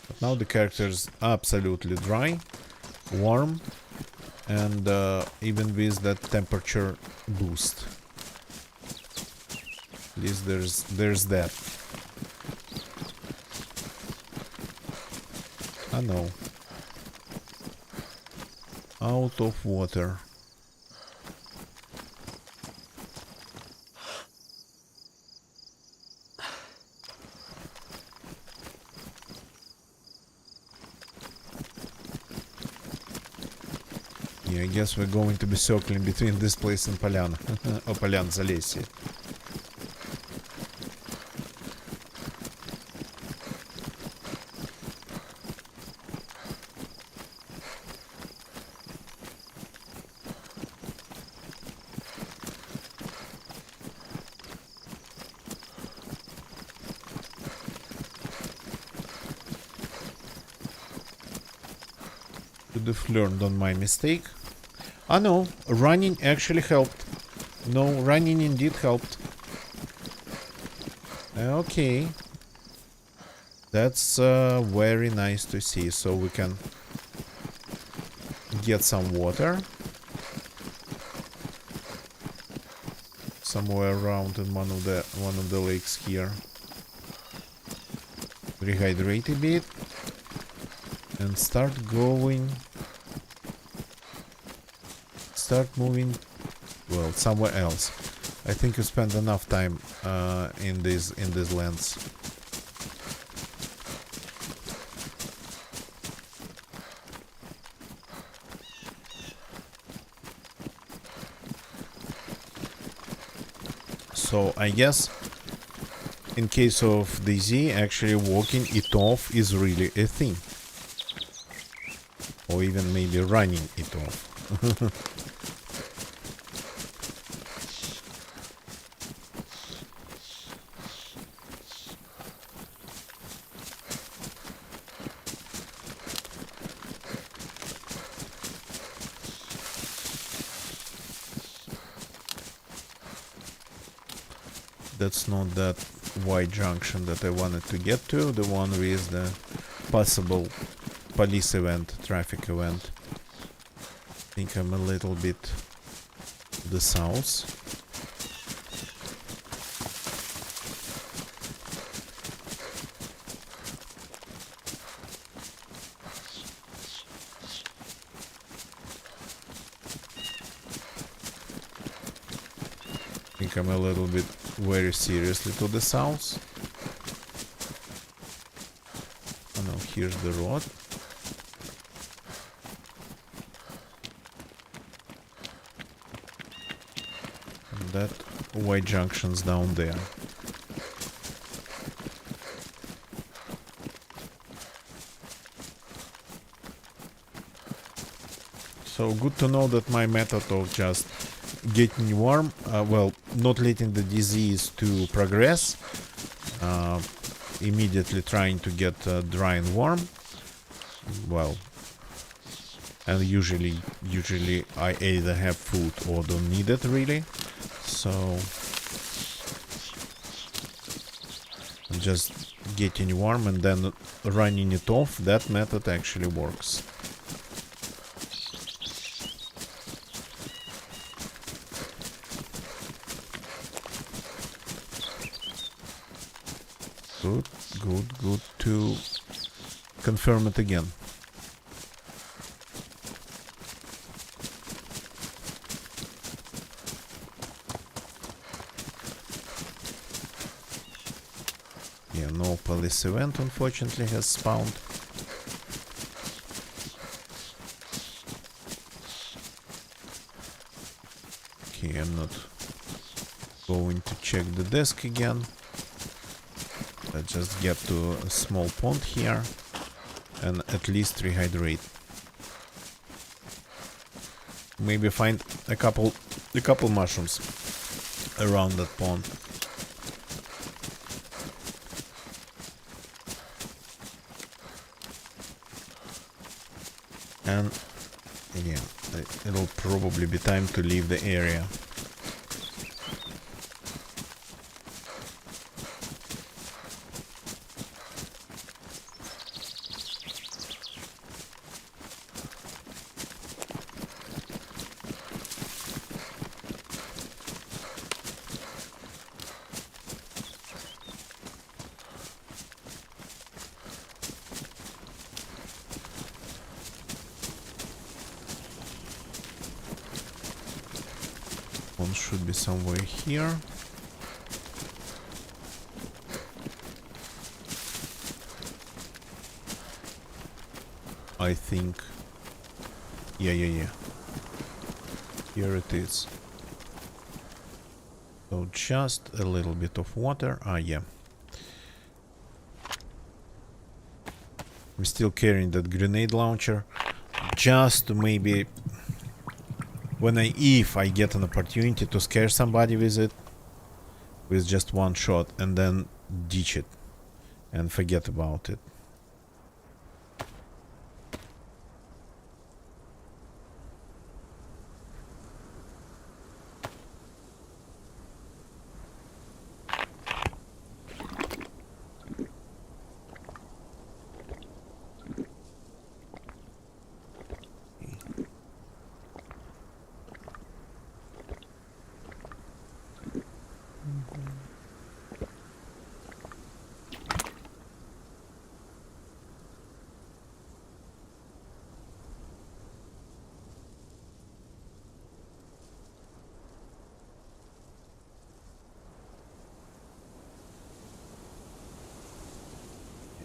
But now the character is absolutely dry, warm, and even with that temperature boost. At least there's that. I know. Out of water. Yeah, I guess we're going to be circling between this place and Polyana. Or Polyana Zalesye. Should have learned on my mistake. Ah no, running actually helped. No, running indeed helped. Okay. That's very nice to see. So we can get some water. Somewhere around in one of the lakes here. Rehydrate a bit. And start moving, well, somewhere else. I think you spend enough time in these lands. So I guess in case of DayZ, actually walking it off is really a thing. Or even maybe running it off. That's not that wide junction that I wanted to get to, the one with the possible police event, traffic event. I think I'm a little bit to the south. I think I'm a little bit very seriously to the south. Oh no, here's the road. And that white junction's down there. So good to know that my method of just getting warm, well, not letting the disease to progress, immediately trying to get dry and warm, well, and usually I either have food or don't need it really, so just getting warm and then running it off, that method actually works. Good to confirm it again. Yeah, no police event unfortunately has spawned. Okay, I'm not going to check the desk again. Let's just get to a small pond here and at least rehydrate. Maybe find a couple mushrooms. around that pond. And yeah, it'll probably be time to leave the area. One should be somewhere here. I think. Yeah. Here it is. So just a little bit of water. Ah, yeah. I'm still carrying that grenade launcher. Just to maybe... if I get an opportunity to scare somebody with it. With just one shot. And then ditch it. And forget about it.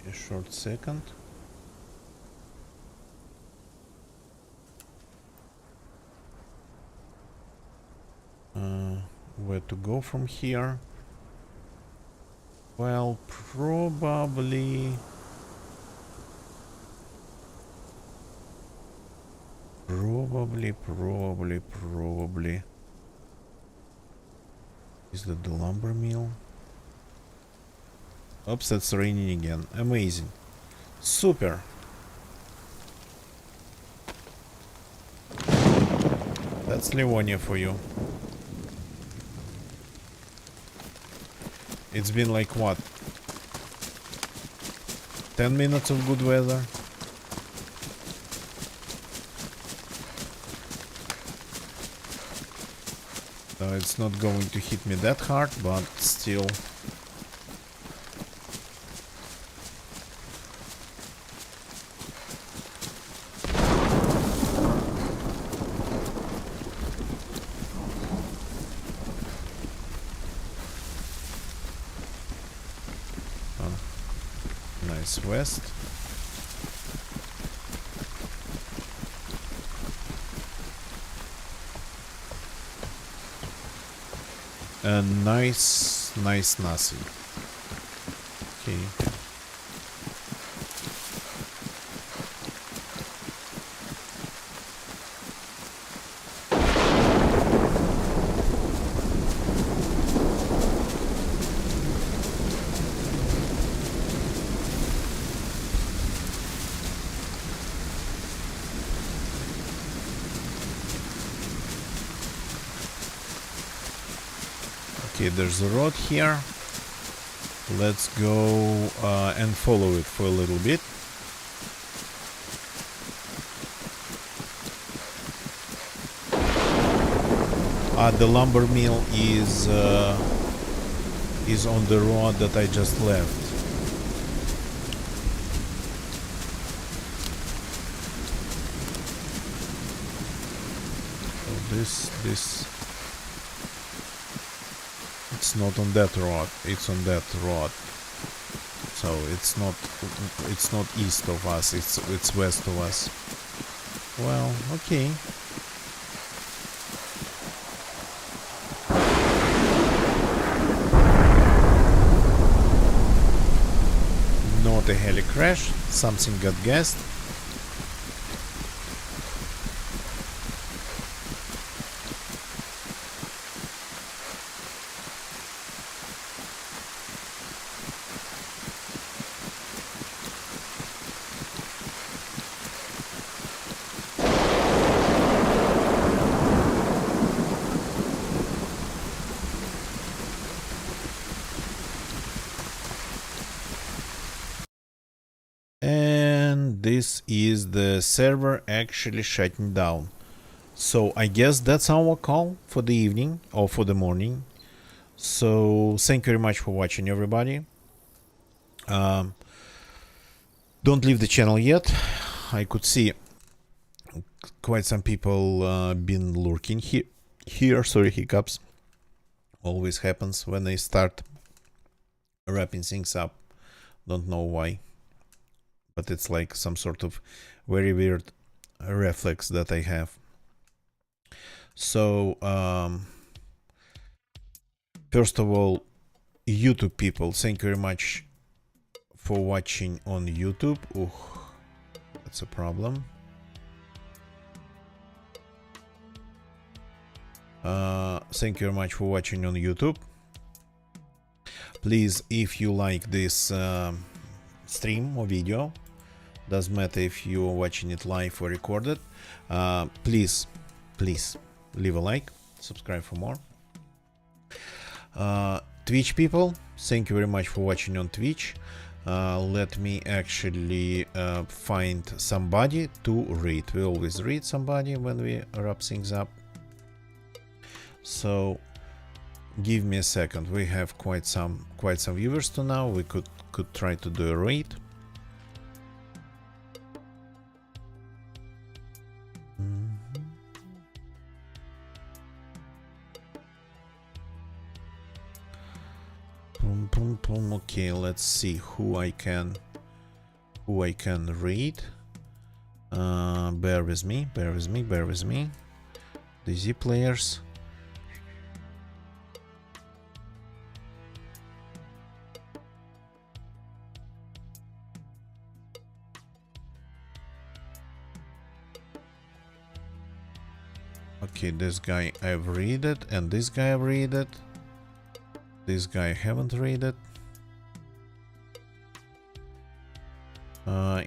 A short second. Where to go from here? Well, probably is that the lumber mill? Oops, it's raining again. Amazing. Super. That's Livonia for you. It's been like what? 10 minutes of good weather? So it's not going to hit me that hard, but still. Nice west. And nice nothing. Okay. Okay, there's a road here. Let's go and follow it for a little bit. The lumber mill is on the road that I just left. So this it's not on that road, it's on that road. So it's not east of us, it's west of us. Well, okay. Not a heli crash, something got gassed. this is the server actually shutting down. So I guess that's our call for the evening or for the morning. So thank you very much for watching, everybody. Don't leave the channel yet. I could see quite some people been lurking here. Sorry, hiccups. Always happens when I start wrapping things up. Don't know why, but it's like some sort of very weird reflex that I have. So first of all, YouTube people, thank you very much for watching on YouTube. Ooh, that's a problem. Thank you very much for watching on YouTube. Please, if you like this stream or video, doesn't matter if you're watching it live or recorded, please leave a like, subscribe for more. Twitch people, thank you very much for watching on Twitch. Let me actually find somebody to read. We always read somebody when we wrap things up. So give me a second. We have quite some viewers to now. We could try to do a raid. Okay, let's see who I can read. Bear with me. The Z players. Okay, this guy I've read it, and this guy I've read it. This guy I haven't read it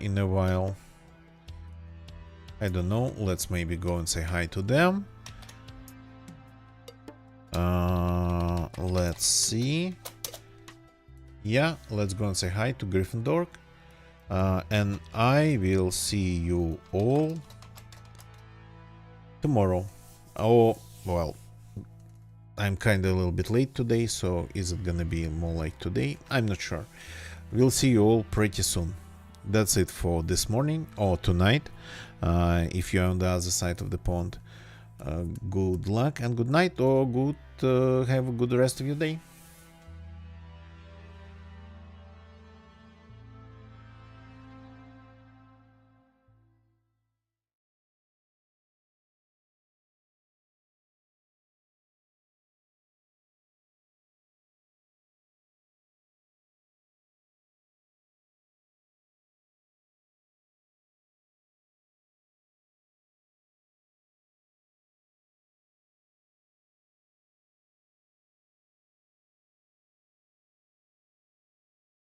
in a while. I don't know. Let's maybe go and say hi to them. Let's see. Yeah, let's go and say hi to Gryffindor. And I will see you all tomorrow. Oh, well, I'm kind of a little bit late today, so is it gonna be more like today? I'm not sure. We'll see you all pretty soon. That's it for this morning or tonight. If you're on the other side of the pond, good luck and good night, or have a good rest of your day.